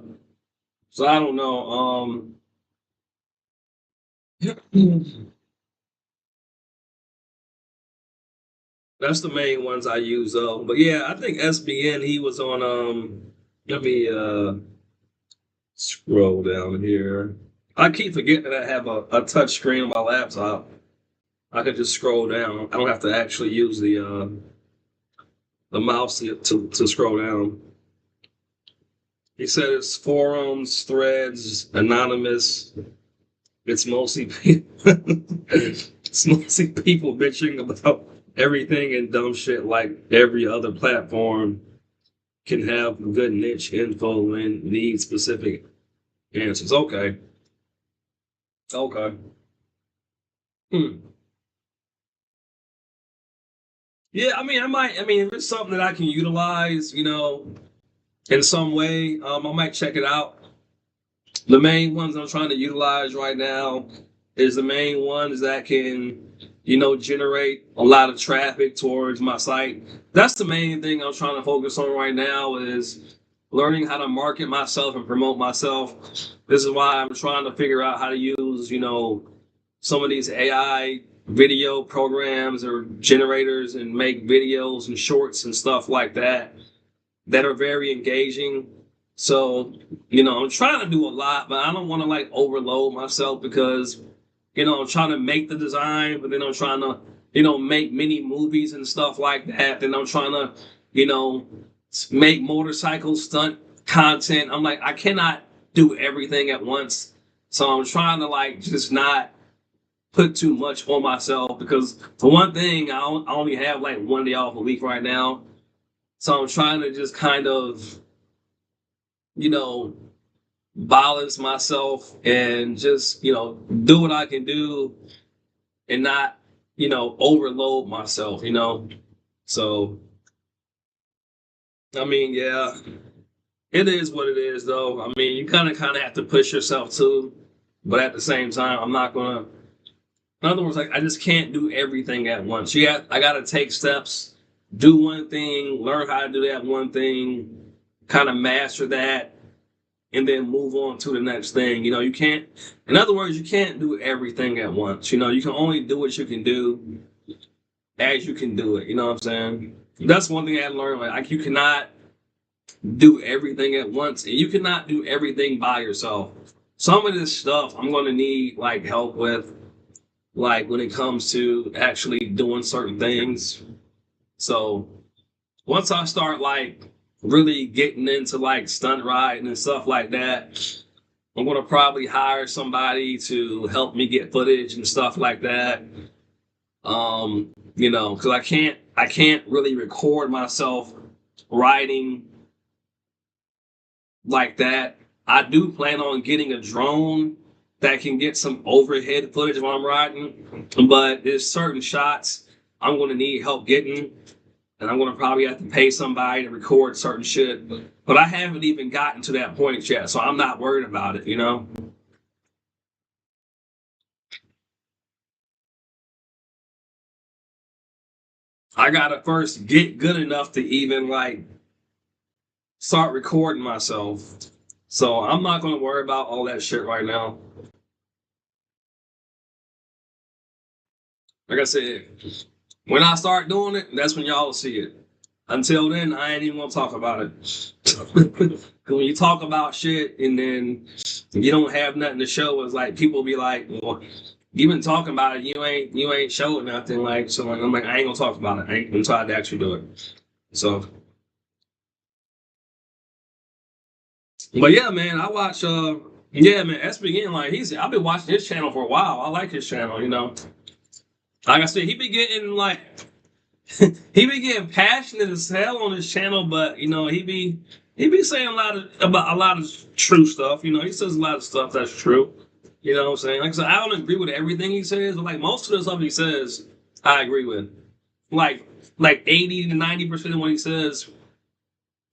So I don't know. That's the main ones I use though. But yeah, I think SBN he was on let me scroll down here. I keep forgetting that I have a touch screen on my laptop. I could just scroll down. I don't have to actually use the mouse to scroll down. He said it's forums, threads, anonymous. It's mostly it's mostly people bitching about everything and dumb shit like every other platform can have good niche info and need specific answers. Okay. Okay. Hmm. Yeah, I mean, if it's something that I can utilize, in some way, I might check it out. The main ones I'm trying to utilize right now is the main ones that can, generate a lot of traffic towards my site. That's the main thing I'm trying to focus on right now is learning how to market myself and promote myself. This is why I'm trying to figure out how to use, some of these AI video programs or generators and make videos and shorts and stuff like that are very engaging. So, I'm trying to do a lot, but I don't want to like overload myself because, I'm trying to make the design, but then I'm trying to, make mini movies and stuff like that. Then I'm trying to, you know, make motorcycle stunt content. I'm like, I cannot do everything at once. So I'm trying to like just not put too much on myself because for one thing, I only have like one day off a week right now. So I'm trying to just kind of, you know, balance myself and just, do what I can do and not, overload myself. So, I mean, yeah, it is what it is though. I mean, you kind of have to push yourself too, but at the same time, I'm not gonna. In other words, like I just can't do everything at once. I got to take steps, do one thing, learn how to do that one thing, kind of master that, and then move on to the next thing. You can't. In other words, you can't do everything at once. You can only do what you can do as you can do it. You know what I'm saying? That's one thing I learned. Like you cannot do everything at once, and you cannot do everything by yourself. Some of this stuff I'm going to need like help with, like when it comes to actually doing certain things. So once I start like really getting into like stunt riding and stuff like that, I'm gonna probably hire somebody to help me get footage and stuff like that. Because I can't really record myself riding like that. I do plan on getting a drone that can get some overhead footage while I'm riding, but there's certain shots I'm gonna need help getting, and I'm gonna probably have to pay somebody to record certain shit. But I haven't even gotten to that point yet, so I'm not worried about it. I gotta first get good enough to even like start recording myself. So I'm not gonna worry about all that shit right now. Like I said, when I start doing it, that's when y'all will see it. Until then, I ain't even gonna talk about it. When you talk about shit and then you don't have nothing to show, it's like people be like, "Well, you been talking about it, you ain't showing nothing." Like, so like, I'm like, I ain't gonna talk about it. I ain't gonna try to actually do it. So, but yeah, man, I watch. Yeah, man, SBN, like I've been watching his channel for a while. I like his channel. Like I said, he be getting like he be getting passionate as hell on his channel, but he be saying a lot of true stuff. He says a lot of stuff that's true. You know what I'm saying? Like I said, I don't agree with everything he says, but like most of the stuff he says, I agree with. Like like 80 to 90% of what he says,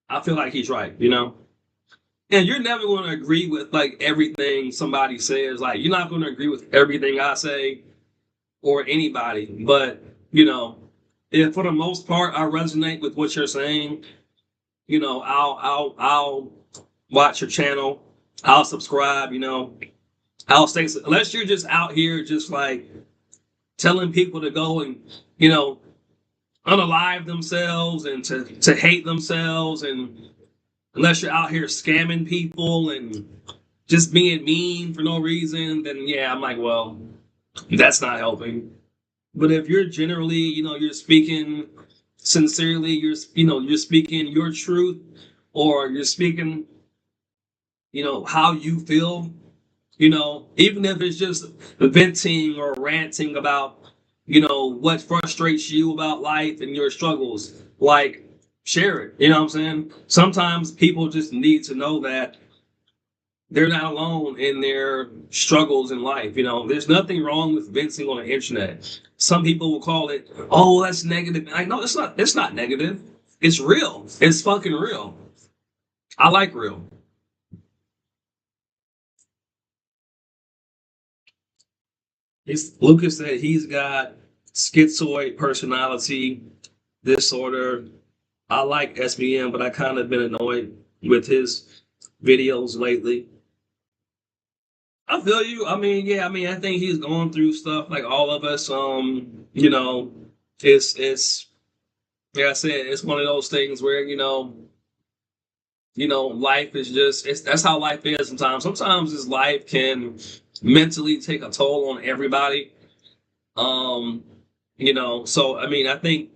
I feel like he's right. And you're never going to agree with like everything somebody says. Like you're not going to agree with everything I say or anybody, but you know, if for the most part I resonate with what you're saying, I'll watch your channel, I'll subscribe, I'll stay unless you're just out here just like telling people to go and you know unalive themselves and to hate themselves, and unless you're out here scamming people and just being mean for no reason, then yeah, I'm like, well, that's not helping. But if you're generally, you're speaking sincerely, you're speaking your truth, or you're speaking, how you feel, even if it's just venting or ranting about, what frustrates you about life and your struggles, like share it. You know what I'm saying? Sometimes people just need to know that they're not alone in their struggles in life. There's nothing wrong with venting on the internet. Some people will call it, oh, that's negative. I know it's not. It's not negative. It's real. It's fucking real. I like real. Lucas said he's got schizoid personality disorder. I like SBM, but I kind of been annoyed with his videos lately. I feel you. I mean, yeah, I mean, I think he's going through stuff like all of us. It's like I said, it's one of those things where life is just it's that's how life is sometimes. Sometimes this life can mentally take a toll on everybody. Um, so I mean, I think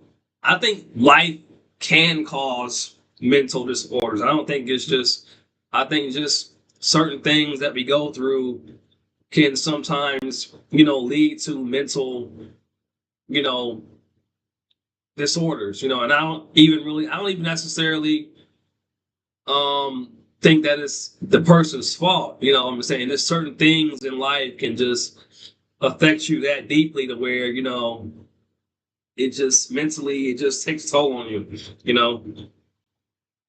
life can cause mental disorders. I don't think it's just I think just certain things that we go through can sometimes, lead to mental, you know, disorders, and I don't even necessarily think that it's the person's fault. I'm saying there's certain things in life can just affect you that deeply to where, it just mentally it just takes a toll on you, you know.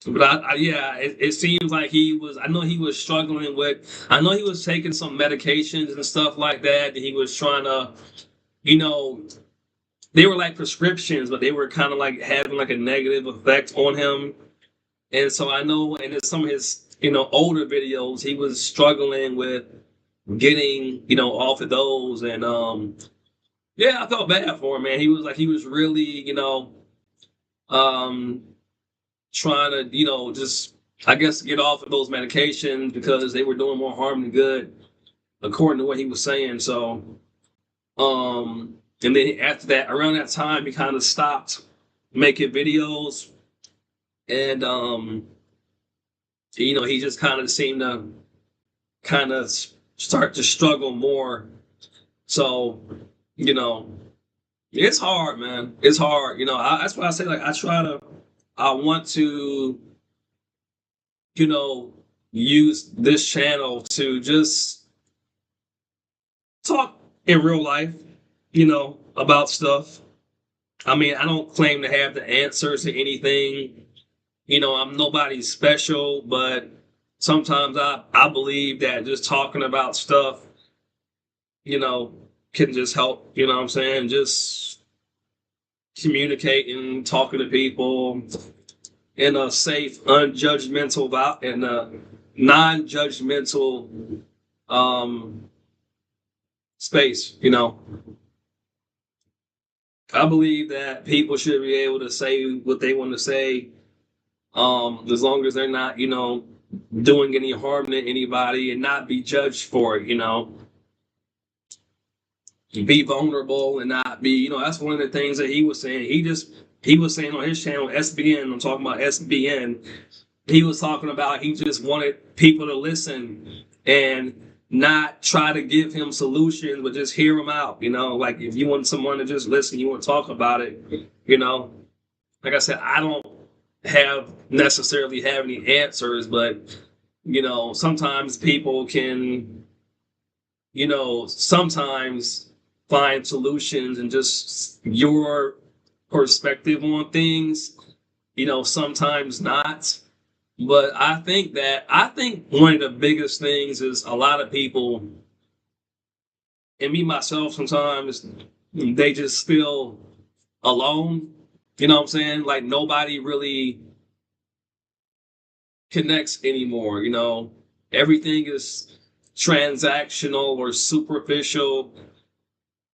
But yeah, it seems like I know he was struggling with, I know he was taking some medications and stuff like that. And he was trying to, you know, they were like prescriptions, but they were kind of like having like a negative effect on him. And so I know in some of his, older videos, he was struggling with getting, off of those. And yeah, I felt bad for him, man. He was really, um, trying to, just I guess get off of those medications because they were doing more harm than good, according to what he was saying. So, and then after that, around that time, he kind of stopped making videos, and he just kind of seemed to kind of start to struggle more. So, you know, it's hard, man. It's hard. That's why I say like I want to, you know, use this channel to just talk in real life, about stuff. I mean, I don't claim to have the answers to anything. I'm nobody special, but sometimes I believe that just talking about stuff, you know, can just help, you know what I'm saying? Just communicating, talking to people in a safe, unjudgmental, in a non-judgmental space. I believe that people should be able to say what they want to say, as long as they're not, doing any harm to anybody and not be judged for it. Be vulnerable and not be, that's one of the things that he was saying. He was saying on his channel, SBN, I'm talking about SBN, he was talking about he just wanted people to listen and not try to give him solutions, but just hear him out. Like if you want someone to just listen, you want to talk about it, like I said, I don't necessarily have any answers, but sometimes people can, sometimes find solutions and just your perspective on things, sometimes not. But I think one of the biggest things is a lot of people, and me myself sometimes, they just feel alone. You know what I'm saying? Like nobody really connects anymore. Everything is transactional or superficial.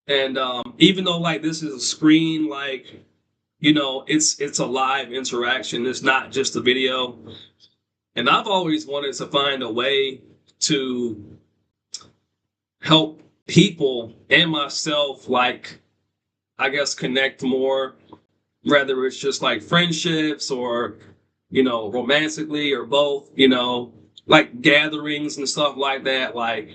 And even though like this is a screen, like it's a live interaction. It's not just a video. And I've always wanted to find a way to help people and myself, like, I guess, connect more, whether it's just like friendships or, romantically or both, like gatherings and stuff like that. Like,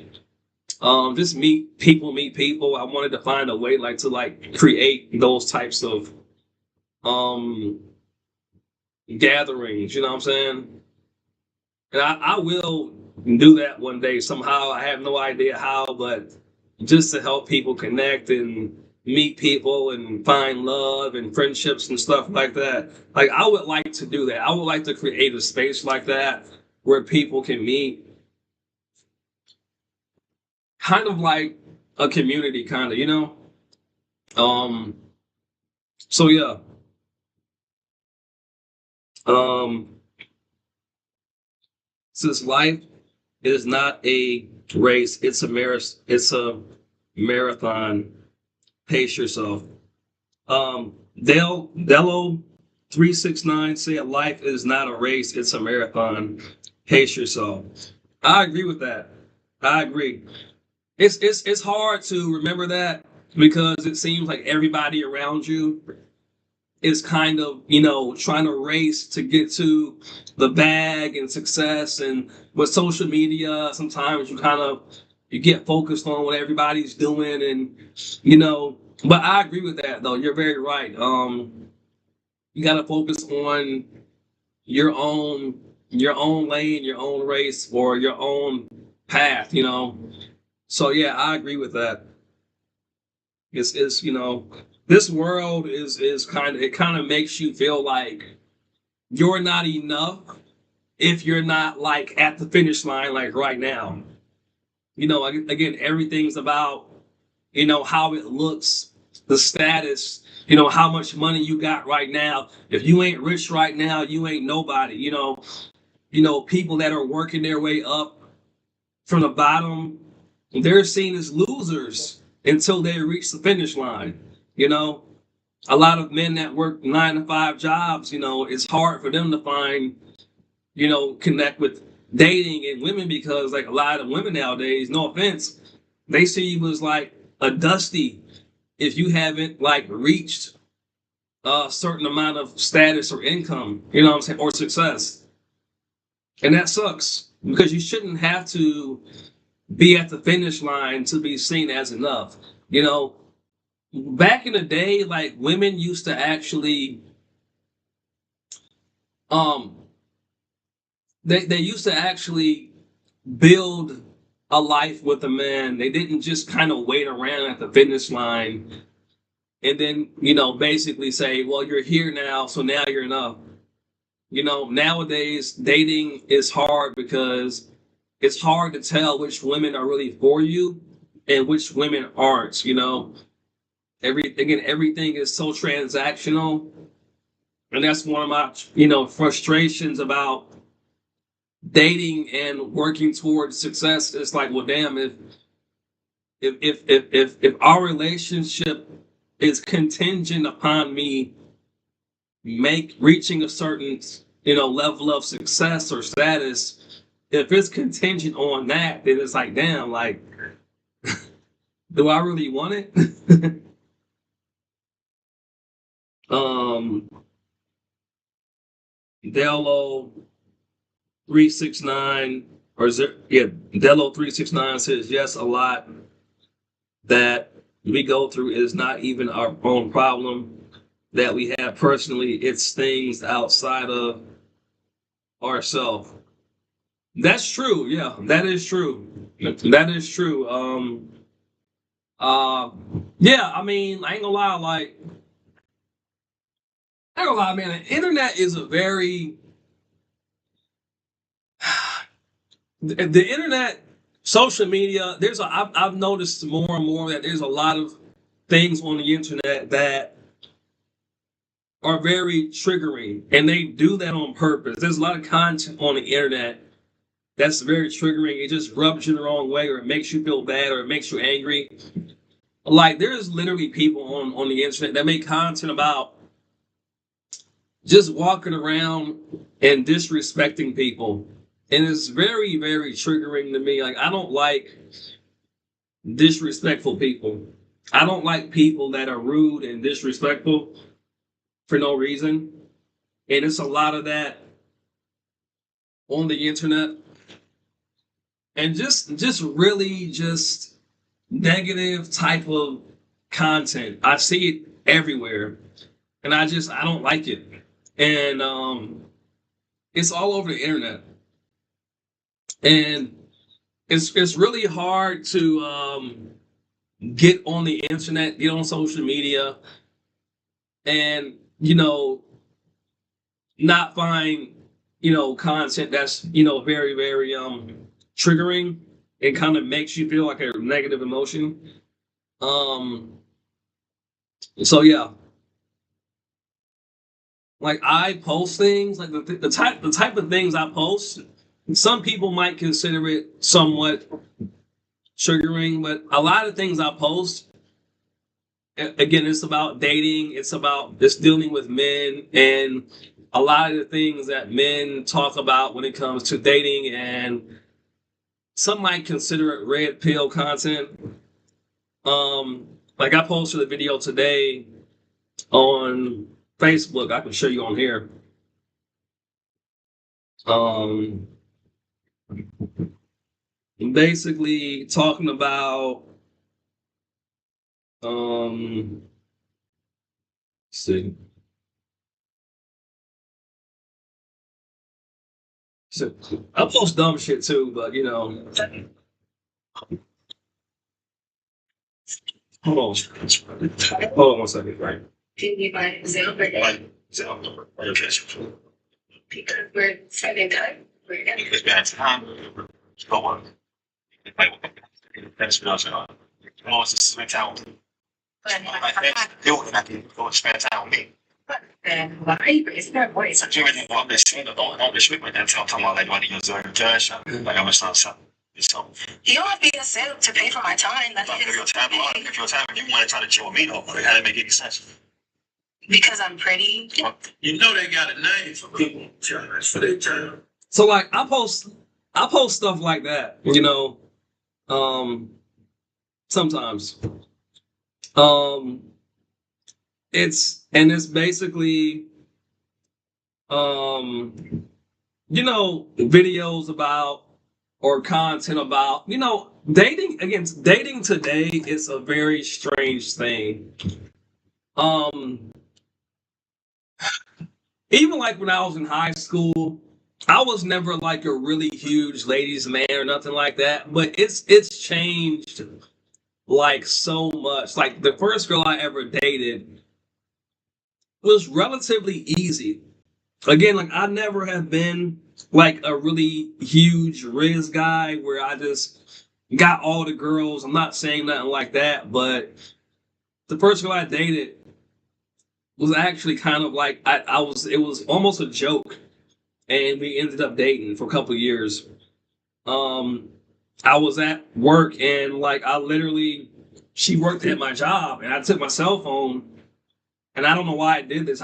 just meet people. I wanted to find a way like to like create those types of gatherings, you know what I'm saying? And I will do that one day somehow. I have no idea how, but just to help people connect and meet people and find love and friendships and stuff like that. Like I would like to do that. I would like to create a space like that where people can meet, kind of like a community, kind of, So yeah. Since life is not a race, it's a marathon. Pace yourself. Dello 369 said life is not a race, it's a marathon. Pace yourself. I agree with that. I agree. It's hard to remember that because it seems like everybody around you is kind of, trying to race to get to the bag and success. And with social media, sometimes you get focused on what everybody's doing and, but I agree with that though. You're very right. You got to focus on your own lane, your own race, or your own path. So yeah, I agree with that. It's this world is kind of makes you feel like you're not enough if you're not like at the finish line like right now. Again, everything's about how it looks, the status, how much money you got right now. If you ain't rich right now, you ain't nobody. People that are working their way up from the bottom, they're seen as losers until they reach the finish line. A lot of men that work 9 to 5 jobs, it's hard for them to find, connect with dating and women because like a lot of women nowadays, no offense, they see you as like a dusty if you haven't like reached a certain amount of status or income, you know what I'm saying, or success. And that sucks because you shouldn't have to be at the finish line to be seen as enough. Back in the day, like women used to actually um they used to actually build a life with a man. They didn't just kind of wait around at the finish line and then, basically say, well, you're here now, so now you're enough. Nowadays dating is hard because it's hard to tell which women are really for you and which women aren't. Everything is so transactional, and that's one of my frustrations about dating and working towards success. It's like, well, damn, if our relationship is contingent upon me make reaching a certain level of success or status, if it's contingent on that, then it's like, damn, like, do I really want it? um Dello 369 or is it, yeah, Dello 369 says, yes, a lot that we go through is not even our own problem that we have personally, it's things outside of ourselves. That's true. Yeah, that is true. That is true. Uh, yeah, I mean, I ain't gonna lie, like, I ain't gonna lie, man, the internet is a very, the internet, social media, I've noticed more and more that there's a lot of things on the internet that are very triggering, and they do that on purpose. There's a lot of content on the internet that's very triggering. It just rubs you the wrong way, or it makes you feel bad, or it makes you angry. Like, there's literally people on the internet that make content about just walking around and disrespecting people. And it's very, very triggering to me. Like, I don't like disrespectful people. I don't like people that are rude and disrespectful for no reason. And it's a lot of that on the internet. And just really just negative type of content. I see it everywhere. And I don't like it. And it's all over the internet. And it's really hard to get on the internet, get on social media, and not find content that's very, very triggering and kind of makes you feel like a negative emotion. Um, so yeah, like, I post things like the type of things I post. Some people might consider it somewhat triggering, but a lot of things I post, again, it's about dating. It's dealing with men, and a lot of the things that men talk about when it comes to dating, and some might consider it red pill content. Like, I posted a video today on Facebook. I can show you on here. Basically talking about let's see. So I post dumb shit too, but hold on. Hold on one second, right? Did you buy Zelle? Because we're spending time. We're gonna spend time. So what? That's what I'm saying. Spend time with me. They were going to spend time with me. Then why is there voice? So you want this thing, don't disrespect my dad. Talking about like what you deserve to judge. Like, I'm not something. So you don't have to be a sale to pay for my time. That's if your time, if your time, if you want to try to chill with me, though, it had to make any sense. Because I'm pretty. You know they got a name for people for their time. So, like, I post stuff like that, sometimes. It's basically videos about, or content about, dating. Again, dating today is a very strange thing. Even like when I was in high school, I was never like a really huge ladies man or nothing like that, but it's changed like so much. Like, the first girl I ever dated was relatively easy. Again, like, I never have been like a really huge Riz guy where I just got all the girls. I'm not saying nothing like that, but the first girl I dated was actually kind of like I was. It was almost a joke, and we ended up dating for a couple of years. Um, I was at work and like I literally, she worked at my job, and I took my cell phone, and I don't know why I did this.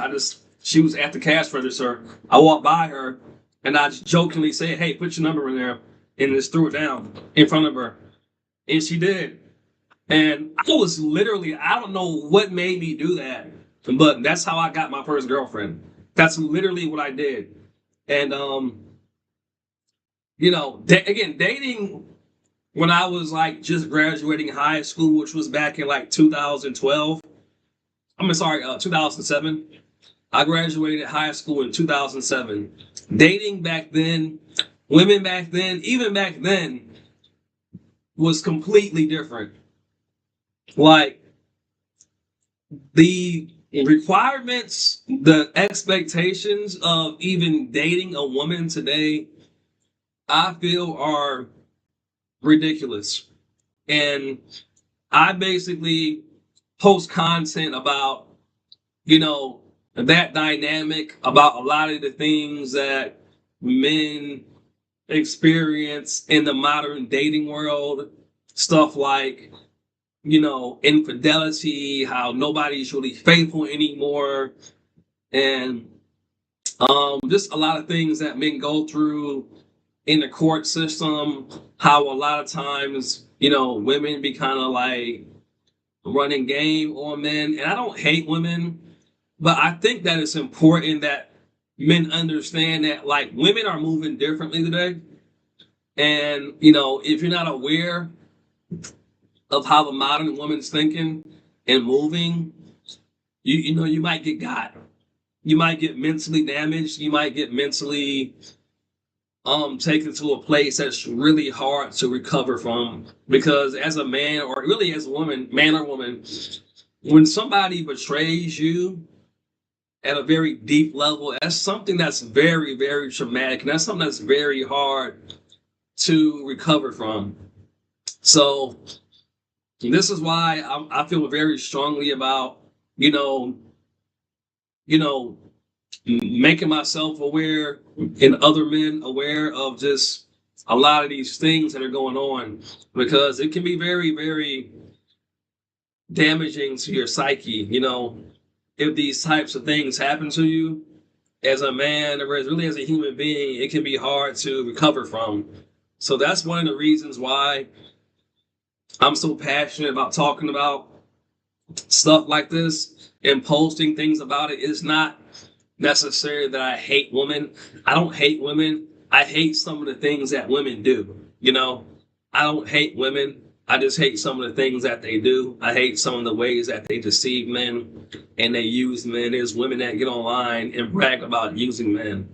She was at the cash register. I walked by her, and I just jokingly said, "Hey, put your number in there," and just threw it down in front of her, and she did. And I was literally, I don't know what made me do that, but that's how I got my first girlfriend. That's literally what I did. And again, dating when I was like just graduating high school, which was back in like 2012. I'm sorry, 2007. I graduated high school in 2007. Dating back then, women back then, even back then, was completely different. Like the requirements, the expectations of even dating a woman today, I feel are ridiculous. And I basically post content about, you know, that dynamic, about a lot of the things that men experience in the modern dating world. Stuff like, infidelity, how nobody's really faithful anymore, and just a lot of things that men go through in the court system. How a lot of times, women be kind of like running game on men. And I don't hate women, but I think that it's important that men understand that like women are moving differently today. And if you're not aware of how the modern woman's thinking and moving, you might get got. You might get mentally damaged. You might get mentally taken to a place that's really hard to recover from. Because as a man, or really as a woman, man or woman, when somebody betrays you at a very deep level, that's something that's very, very traumatic, and that's something that's very hard to recover from. So this is why I feel very strongly about, you know, making myself aware and other men aware of just a lot of these things that are going on, because it can be very, very damaging to your psyche. If these types of things happen to you as a man or as really as a human being, it can be hard to recover from. So that's one of the reasons why I'm so passionate about talking about stuff like this and posting things about it. It's not necessarily that I hate women. I don't hate women. I hate some of the things that women do. I don't hate women. I just hate some of the things that they do. I hate some of the ways that they deceive men and they use men. There's women that get online and brag about using men.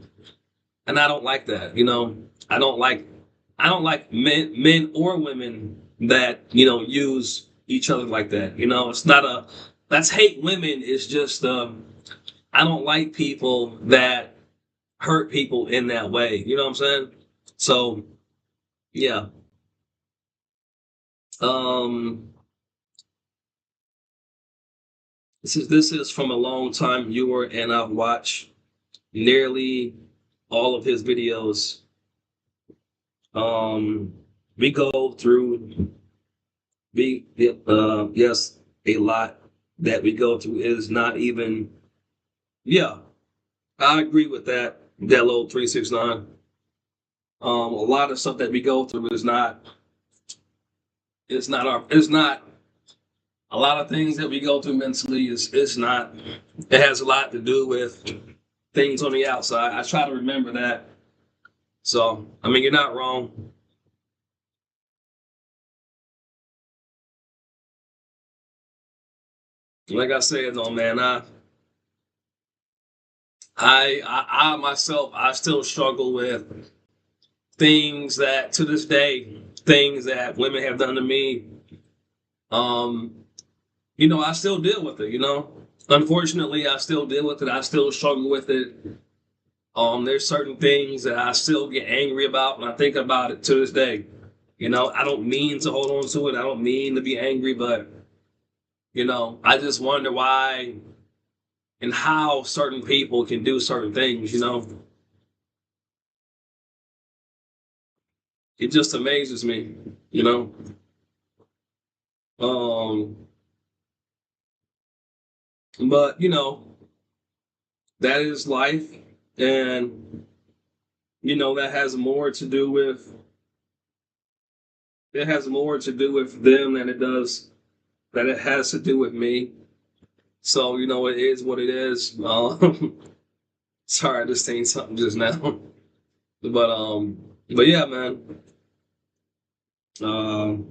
And I don't like that. I don't like men or women that, use each other like that. It's not that's hate women. It's just, I don't like people that hurt people in that way. You know what I'm saying? So, yeah. Um, this is from a long time viewer, and I've watched nearly all of his videos. Um, we go through yes, a lot that we go through is not even. Yeah, I agree with that. Dello 369. A lot of stuff that we go through is not. It's not a lot of things that we go through mentally is it's not. It has a lot to do with things on the outside. I try to remember that. So I mean, you're not wrong. Like I said, though, man, I myself, I still struggle with things that to this day, things that women have done to me. Um, I still deal with it. Unfortunately, I still deal with it. I still struggle with it. There's certain things that I still get angry about when I think about it to this day. I don't mean to hold on to it. I don't mean to be angry, but I just wonder why and how certain people can do certain things. It just amazes me, you know. Um, but that is life, and that has more to do with it has more to do with them than it has to do with me. So it is what it is. Sorry, I just seen something just now, but yeah, man. Um,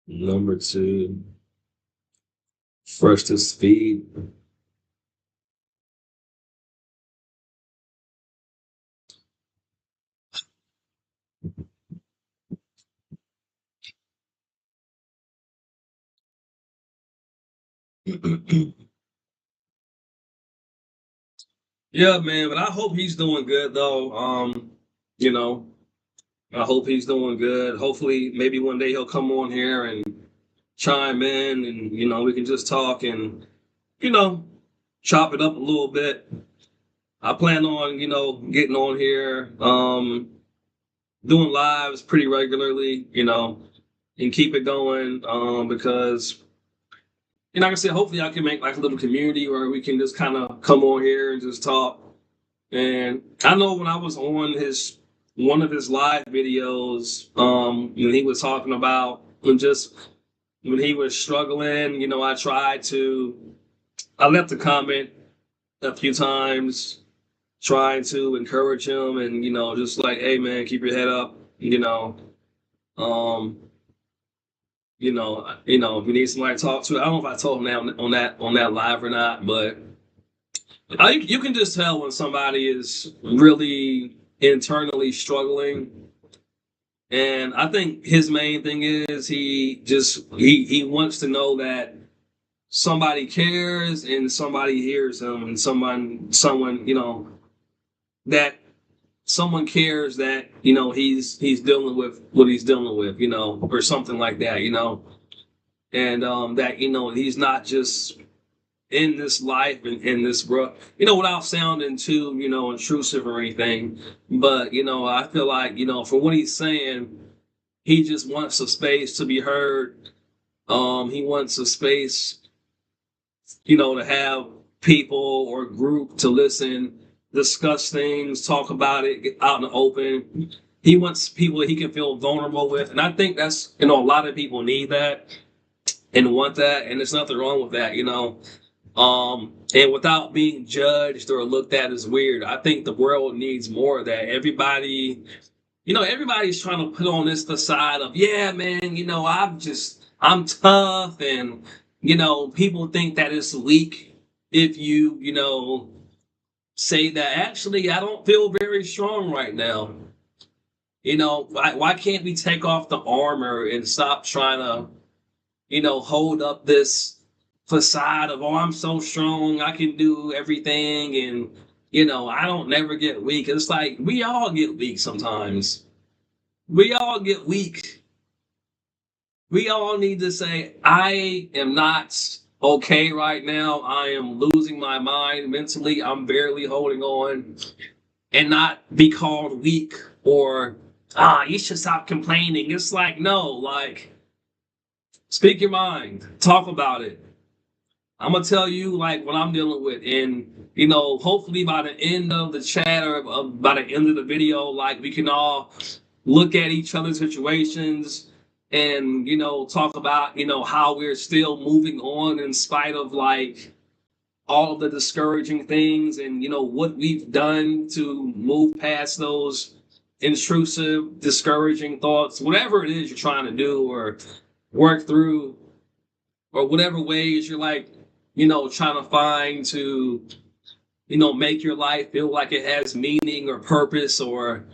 number two, first is speed. Yeah, man, but I hope he's doing good though. You know, I hope he's doing good. Hopefully, maybe one day he'll come on here and chime in, and we can just talk and you know chop it up a little bit. I plan on getting on here, doing lives pretty regularly, and keep it going, because like I said, hopefully I can make like a little community where we can just kind of come on here and just talk. And I know when I was on his one of his live videos, when he was talking about when he was struggling, I left a comment a few times trying to encourage him and just like, hey man, keep your head up, um, if you need somebody to talk to. I don't know if I told him that on that live or not, but you can just tell when somebody is really internally struggling. And I think his main thing is he wants to know that somebody cares and somebody hears him, and someone that someone cares that he's dealing with what he's dealing with, or something like that, and that he's not just in this life and in this world, without sounding too, intrusive or anything. But, I feel like, for what he's saying, he just wants a space to be heard. He wants a space, to have people or group to listen, discuss things, talk about it, get out in the open. He wants people he can feel vulnerable with. And I think that's, a lot of people need that and want that. And there's nothing wrong with that. And without being judged or looked at as weird, I think the world needs more of that. Everybody's trying to put on this facade of, yeah, man, I'm tough. And, people think that it's weak if say that actually I don't feel very strong right now. Why can't we take off the armor and stop trying to, hold up this facade of, oh, I'm so strong, I can do everything, and I don't never get weak. It's like we all get weak sometimes. We all get weak. We all need to say, I am not okay right now. I am losing my mind mentally. I'm barely holding on, and not be called weak or you should stop complaining. It's like, no, like, speak your mind, talk about it. I'm gonna tell you like what I'm dealing with, and hopefully by the end of the chat or by the end of the video, like we can all look at each other's situations and talk about how we're still moving on in spite of like all of the discouraging things, and what we've done to move past those intrusive, discouraging thoughts, whatever it is you're trying to do or work through, or whatever ways you're like trying to find to make your life feel like it has meaning or purpose or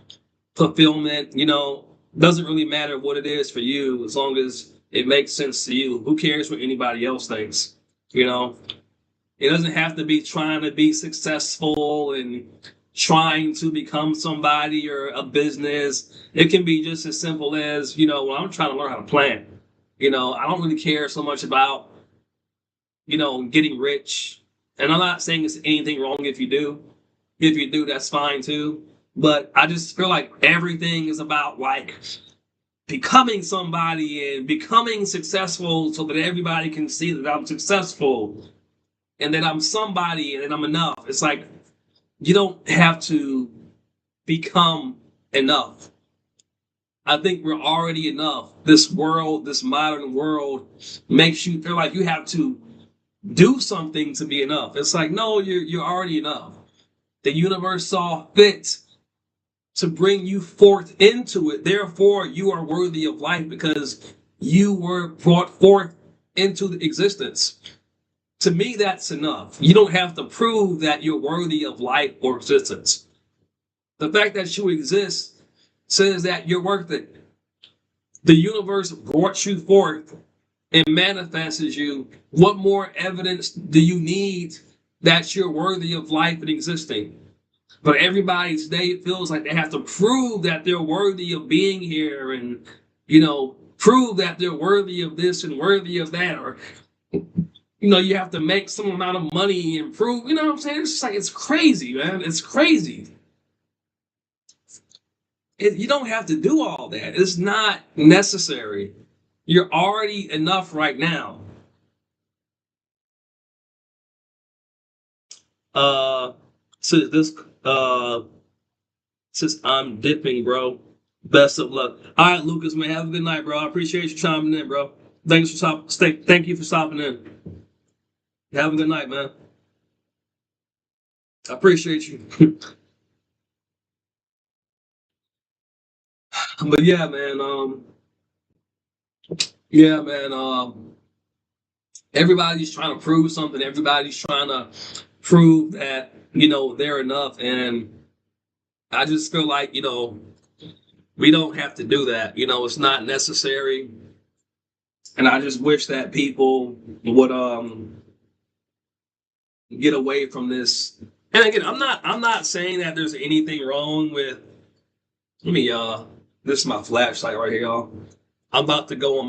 fulfillment. Doesn't really matter what it is for you, as long as it makes sense to you. Who cares what anybody else thinks? It doesn't have to be trying to be successful and trying to become somebody or a business. It can be just as simple as, well, I'm trying to learn how to plant. I don't really care so much about, getting rich. And I'm not saying it's anything wrong if you do. If you do, that's fine too. But I just feel like everything is about like becoming somebody and becoming successful so that everybody can see that I'm successful and that I'm somebody and that I'm enough. It's like you don't have to become enough. I think we're already enough. This world, this modern world, makes you feel like you have to do something to be enough. It's like, no, you're already enough. The universe saw fit to bring you forth into it. Therefore, you are worthy of life because you were brought forth into existence. To me, that's enough. You don't have to prove that you're worthy of life or existence. The fact that you exist says that you're worth it. The universe brought you forth and manifests you. What more evidence do you need that you're worthy of life and existing? But everybody today feels like they have to prove that they're worthy of being here and, prove that they're worthy of this and worthy of that. Or, you have to make some amount of money and prove, you know what I'm saying? It's just like, it's crazy, man. It's crazy. You don't have to do all that. It's not necessary. You're already enough right now. Uh, so this, uh, since I'm dipping, bro. Best of luck. All right, Lucas, man. Have a good night, bro. I appreciate you chiming in, bro. Thanks for stopping. Thank you for stopping in. Have a good night, man. I appreciate you. But yeah, man. Yeah, man. Everybody's trying to prove something. Everybody's trying to prove that they're enough, and I just feel like we don't have to do that. It's not necessary, and I just wish that people would get away from this. And again, I'm not saying that there's anything wrong with. Let me this is my flashlight right here, y'all. I'm about to go on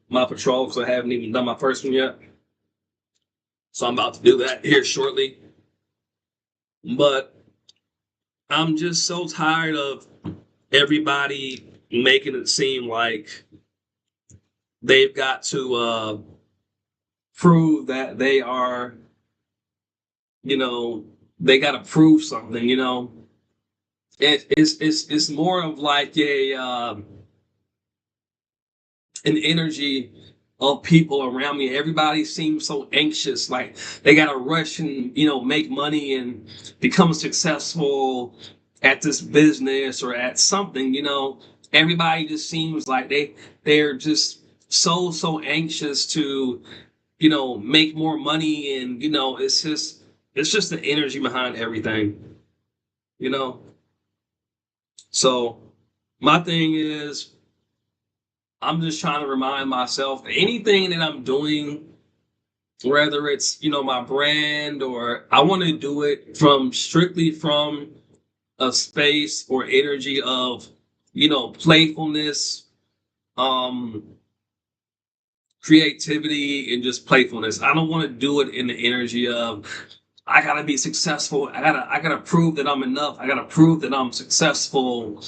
my patrol because I haven't even done my first one yet. So I'm about to do that here shortly. But I'm just so tired of everybody making it seem like they've got to prove that they are, you know, they got to prove something. It's more of like an energy of people around me. Everybody seems so anxious, like they gotta rush and make money and become successful at this business or at something. Everybody just seems like they're just so anxious to make more money, and it's just the energy behind everything. You know, so my thing is I'm just trying to remind myself that anything that I'm doing, whether it's, my brand, or I want to do it from strictly from a space or energy of, playfulness, um, creativity, and just playfulness. I don't want to do it in the energy of I gotta be successful. I gotta prove that I'm enough. I gotta prove that I'm successful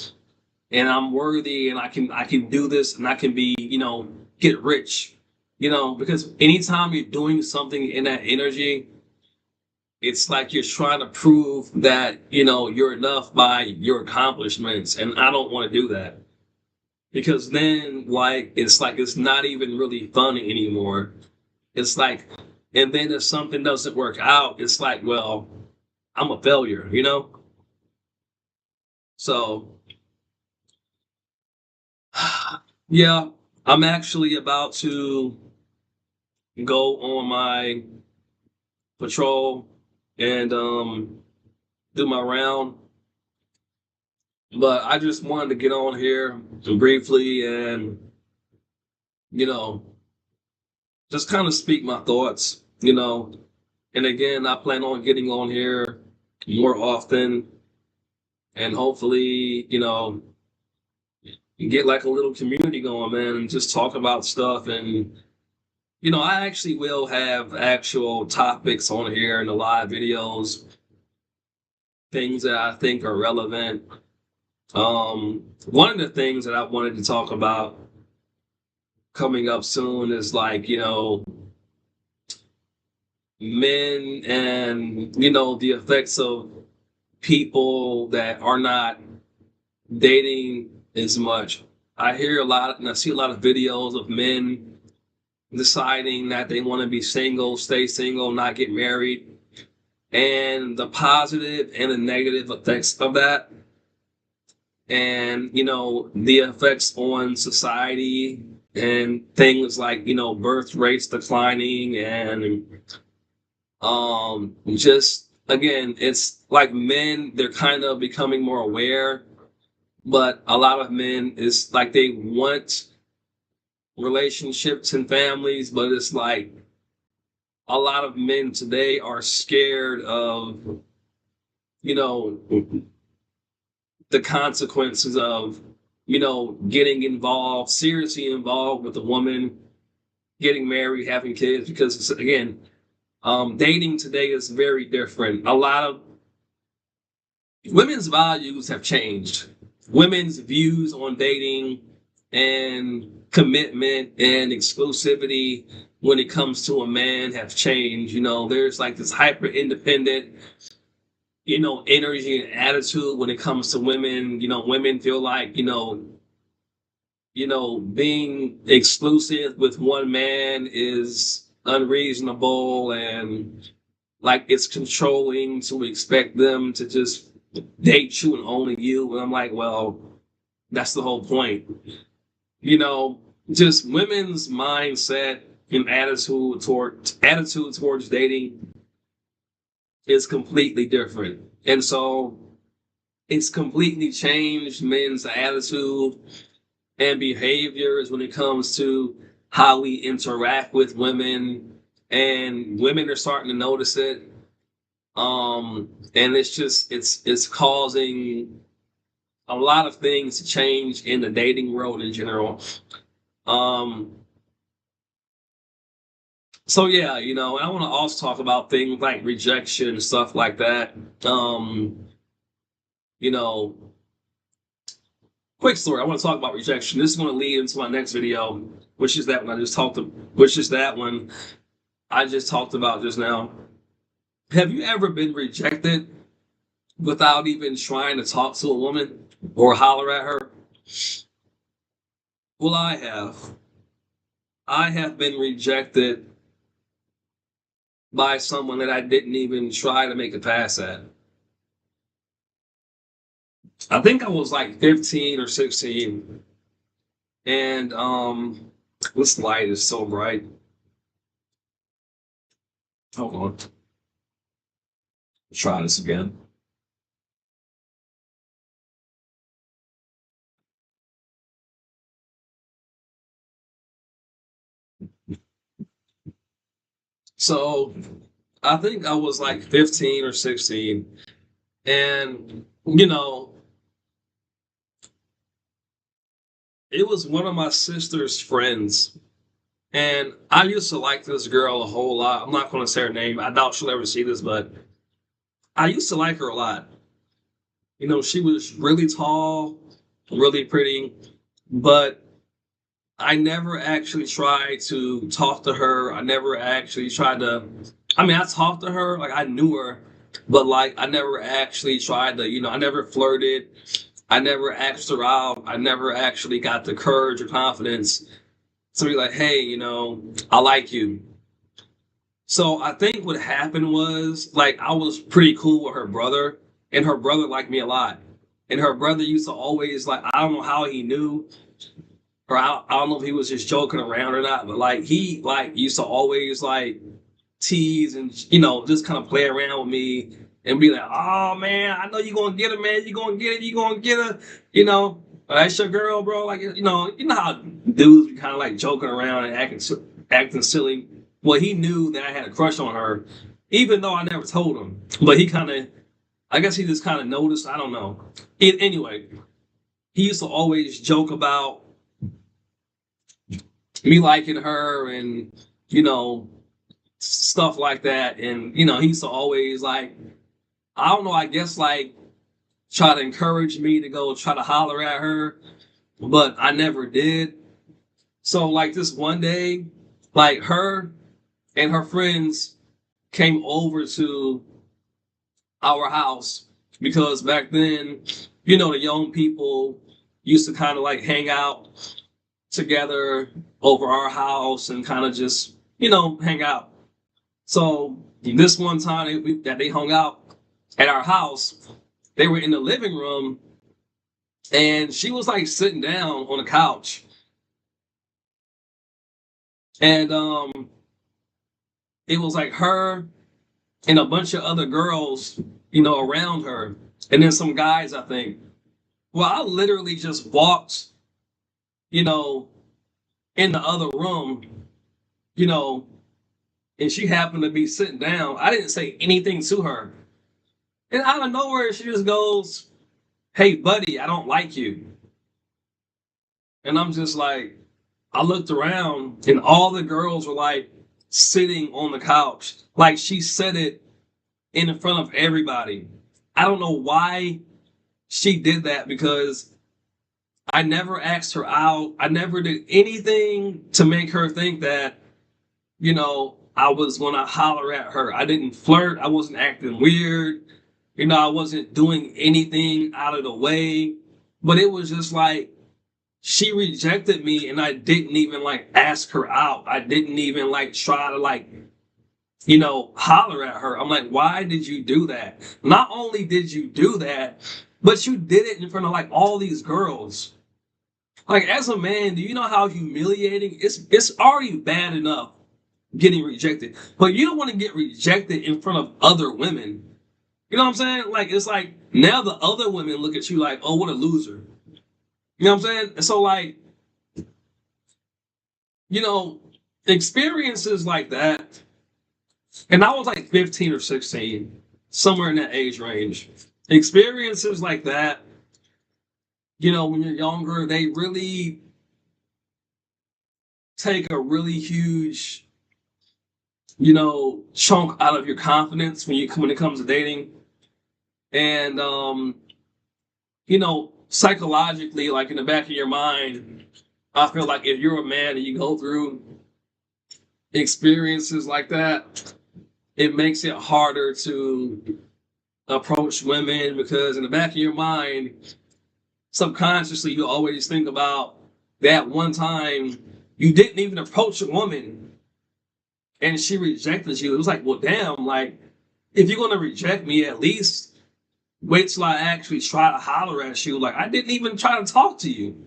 and I'm worthy and I can do this and I can be, get rich. Because anytime you're doing something in that energy, it's like you're trying to prove that, you're enough by your accomplishments. And I don't want to do that. Because then it's not even really fun anymore. It's like, and then if something doesn't work out, it's like, well, I'm a failure. So yeah, I'm actually about to go on my patrol and do my round. But I just wanted to get on here briefly and, you know, just kind of speak my thoughts. And again, I plan on getting on here more often and hopefully, get like a little community going, man, and just talk about stuff. And I actually will have actual topics on here in the live videos, things that I think are relevant. One of the things that I wanted to talk about coming up soon is like, men and, the effects of people that are not dating as much. I hear a lot and I see a lot of videos of men deciding that they want to be single, stay single, not get married, and the positive and the negative effects of that. And, the effects on society and things like, birth rates declining and just again, it's like men, they're kind of becoming more aware, but a lot of men is like they want relationships and families, but it's like a lot of men today are scared of, you know, the consequences of, getting involved, seriously involved with a woman, getting married, having kids, because again, dating today is very different. A lot of women's values have changed. Women's views on dating and commitment and exclusivity when it comes to a man have changed. There's like this hyper independent, energy and attitude when it comes to women. Women feel like, being exclusive with one man is unreasonable and like it's controlling to expect them to just date you and only you. And I'm like, well, that's the whole point. Just women's mindset and attitude towards dating is completely different. And so it's completely changed men's attitude and behaviors when it comes to how we interact with women, and women are starting to notice it. And it's causing a lot of things to change in the dating world in general. So yeah, I want to also talk about things like rejection and stuff like that. You know, quick story. I want to talk about rejection. This is going to lead into my next video, which is that one I just talked about just now. Have you ever been rejected without even trying to talk to a woman or holler at her? Well, I have. I have been rejected by someone that I didn't even try to make a pass at. I think I was like 15 or 16. And this light is so bright. Hold on. Let's try this again. So I think I was like 15 or 16. And, it was one of my sister's friends. And I used to like this girl a whole lot. I'm not going to say her name. I doubt she'll ever see this, but I used to like her a lot. She was really tall, really pretty, but I never actually tried to talk to her. I never actually tried to, I talked to her, like I knew her, but like I never actually tried to, I never flirted. I never asked her out. I never actually got the courage or confidence to be like, hey, I like you. So I think what happened was like I was pretty cool with her brother, and her brother liked me a lot. And her brother used to always like, I don't know how he knew, or I don't know if he was just joking around or not, but like he like used to always like tease and just kind of play around with me and be like, oh man, I know you're gonna get her, man, you're gonna get it, you're gonna get her, that's your girl, bro. Like, how dudes be kind of like joking around and acting silly. Well, he knew that I had a crush on her, even though I never told him. But I guess he just kind of noticed. I don't know. Anyway, he used to always joke about me liking her and, you know, stuff like that. And, you know, he used to always like, I don't know, I guess like try to encourage me to go try to holler at her, but I never did. So like this one day, like her and her friends came over to our house because back then, you know, the young people used to kind of like hang out together over our house and kind of just, you know, hang out. So this one time that they hung out at our house, they were in the living room and she was like sitting down on the couch. And it was like her and a bunch of other girls, you know, around her. And then some guys, I think. Well, I literally just walked, you know, in the other room, you know, and she happened to be sitting down. I didn't say anything to her. And out of nowhere, she just goes, "Hey, buddy, I don't like you." And I'm just like, I looked around and all the girls were like sitting on the couch. Like she said it in front of everybody. I don't know why she did that because I never asked her out. I never did anything to make her think that, you know, I was going to holler at her. I didn't flirt. I wasn't acting weird. You know, I wasn't doing anything out of the way. But it was just like she rejected me and I didn't even like ask her out. I didn't even like try to like, you know, holler at her. I'm like, why did you do that? Not only did you do that, but you did it in front of like all these girls. Like as a man, do you know how humiliating it's already bad enough getting rejected, but you don't want to get rejected in front of other women. You know what I'm saying? Like it's like now the other women look at you like, oh, what a loser. You know what I'm saying? And so like, you know, experiences like that, and I was like 15 or 16, somewhere in that age range. Experiences like that, you know, when you're younger, they really take a really huge, you know, chunk out of your confidence when it comes to dating. And you know, psychologically, like in the back of your mind, I feel like if you're a man and you go through experiences like that, it makes it harder to approach women because in the back of your mind, subconsciously, you always think about that one time you didn't even approach a woman and she rejected you. It was like, well, damn, like, if you're going to reject me, at least wait till I actually try to holler at you. Like, I didn't even try to talk to you.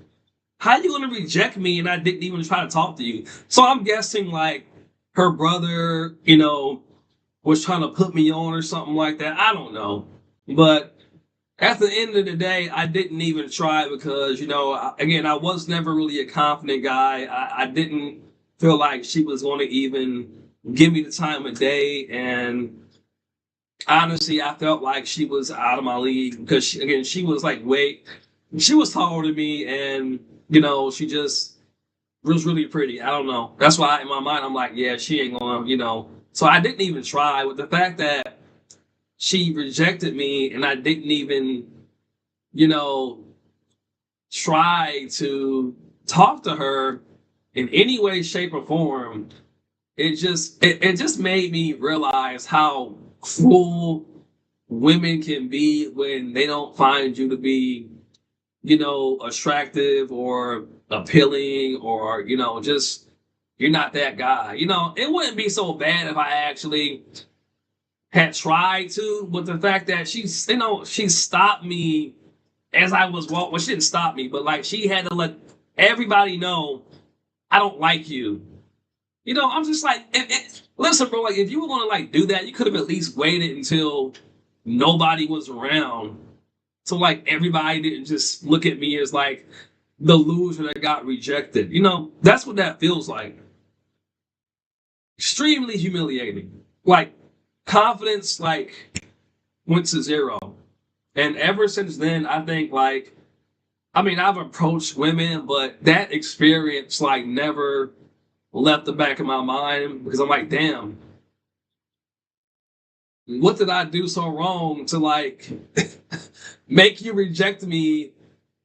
How you going to reject me and I didn't even try to talk to you? So I'm guessing, like, her brother, you know, was trying to put me on or something like that. I don't know. But at the end of the day, I didn't even try because, you know, again, I was never really a confident guy. I didn't feel like she was going to even give me the time of day. And honestly, I felt like she was out of my league because, she was like, she was taller than me. And, you know, she just was really pretty. I don't know. That's why in my mind, I'm like, yeah, she ain't going to, you know. So I didn't even try with the fact that she rejected me and I didn't even, you know, try to talk to her in any way, shape, or form. It just made me realize how cruel women can be when they don't find you to be, you know, attractive or appealing or, you know, just you're not that guy. You know, it wouldn't be so bad if I actually had tried to, but the fact that she stopped me as I was walking. Well, she didn't stop me, but like she had to let everybody know I don't like you. You know, I'm just like, listen, bro. Like, if you were gonna like do that, you could have at least waited until nobody was around, so like everybody didn't just look at me as like the loser that got rejected. You know, that's what that feels like. Extremely humiliating. Like confidence, like went to zero. And ever since then, I think like I mean, I've approached women, but that experience like never left the back of my mind because I'm like, damn, what did I do so wrong to like make you reject me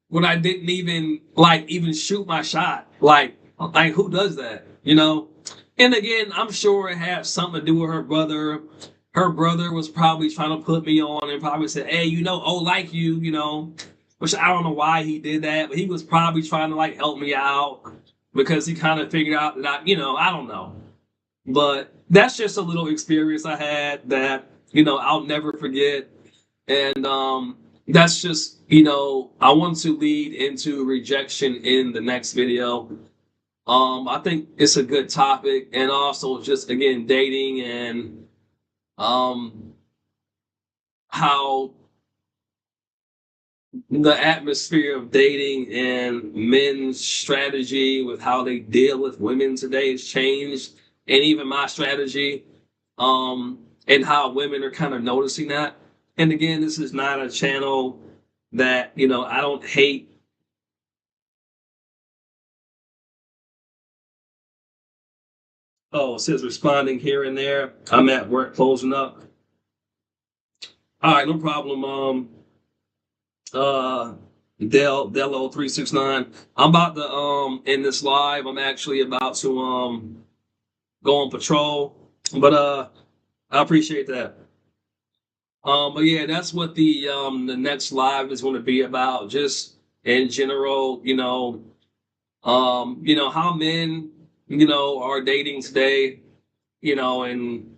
when I didn't even shoot my shot? Like who does that? You know? And again, I'm sure it had something to do with her brother. Her brother was probably trying to put me on and probably said, "Hey, oh, like you," which I don't know why he did that, but he was probably trying to like help me out because he kind of figured out that I don't know. But that's just a little experience I had that, I'll never forget. And that's just, I want to lead into rejection in the next video. I think it's a good topic, and also just again dating and um how the atmosphere of dating and men's strategy with how they deal with women today has changed, and even my strategy, and how women are kind of noticing that. And again, this is not a channel that I don't hate. Oh, it says responding here and there. I'm at work closing up. All right, no problem. Uh, Delo 369. I'm about to end this live. I'm actually about to go on patrol, but I appreciate that. But yeah, that's what the next live is going to be about. Just in general, how men, are dating today, and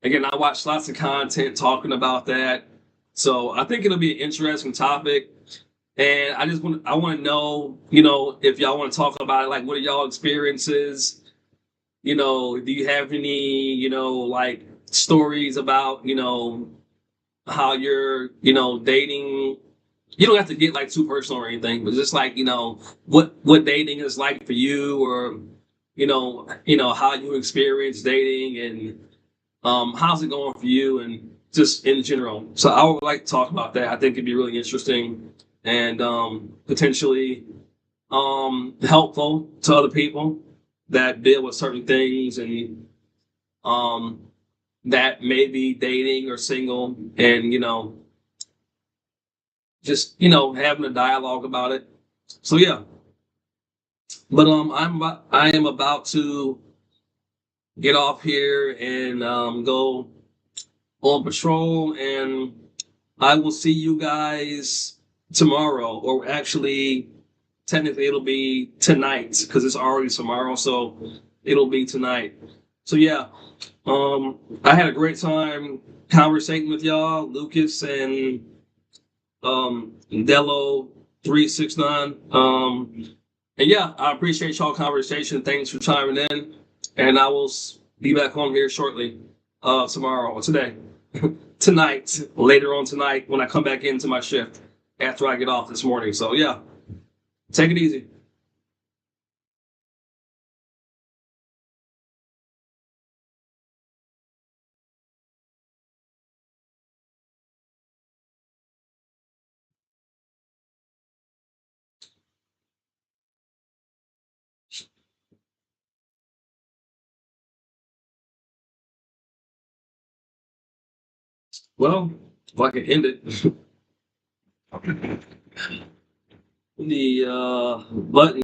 again, I watch lots of content talking about that. So I think it'll be an interesting topic. And I want to know, if y'all want to talk about it, like what are y'all experiences? Do you have any, like stories about, how you're, dating? You don't have to get like too personal or anything, but just like, what dating is like for you, or, how you experience dating, and how's it going for you, and just in general. So I would like to talk about that. I think it'd be really interesting and potentially helpful to other people that deal with certain things, and um, that may be dating or single, and just having a dialogue about it. So yeah, but I am about to get off here and go on patrol, and I will see you guys tomorrow, or actually, technically, it'll be tonight because it's already tomorrow, so it'll be tonight. So yeah, I had a great time conversating with y'all, Lucas and Delo 369. And yeah, I appreciate y'all conversation. Thanks for chiming in, and I will be back on here shortly, tomorrow or today. Tonight, later on tonight, when I come back into my shift after I get off this morning. So yeah, take it easy. Well, if I can end it, the button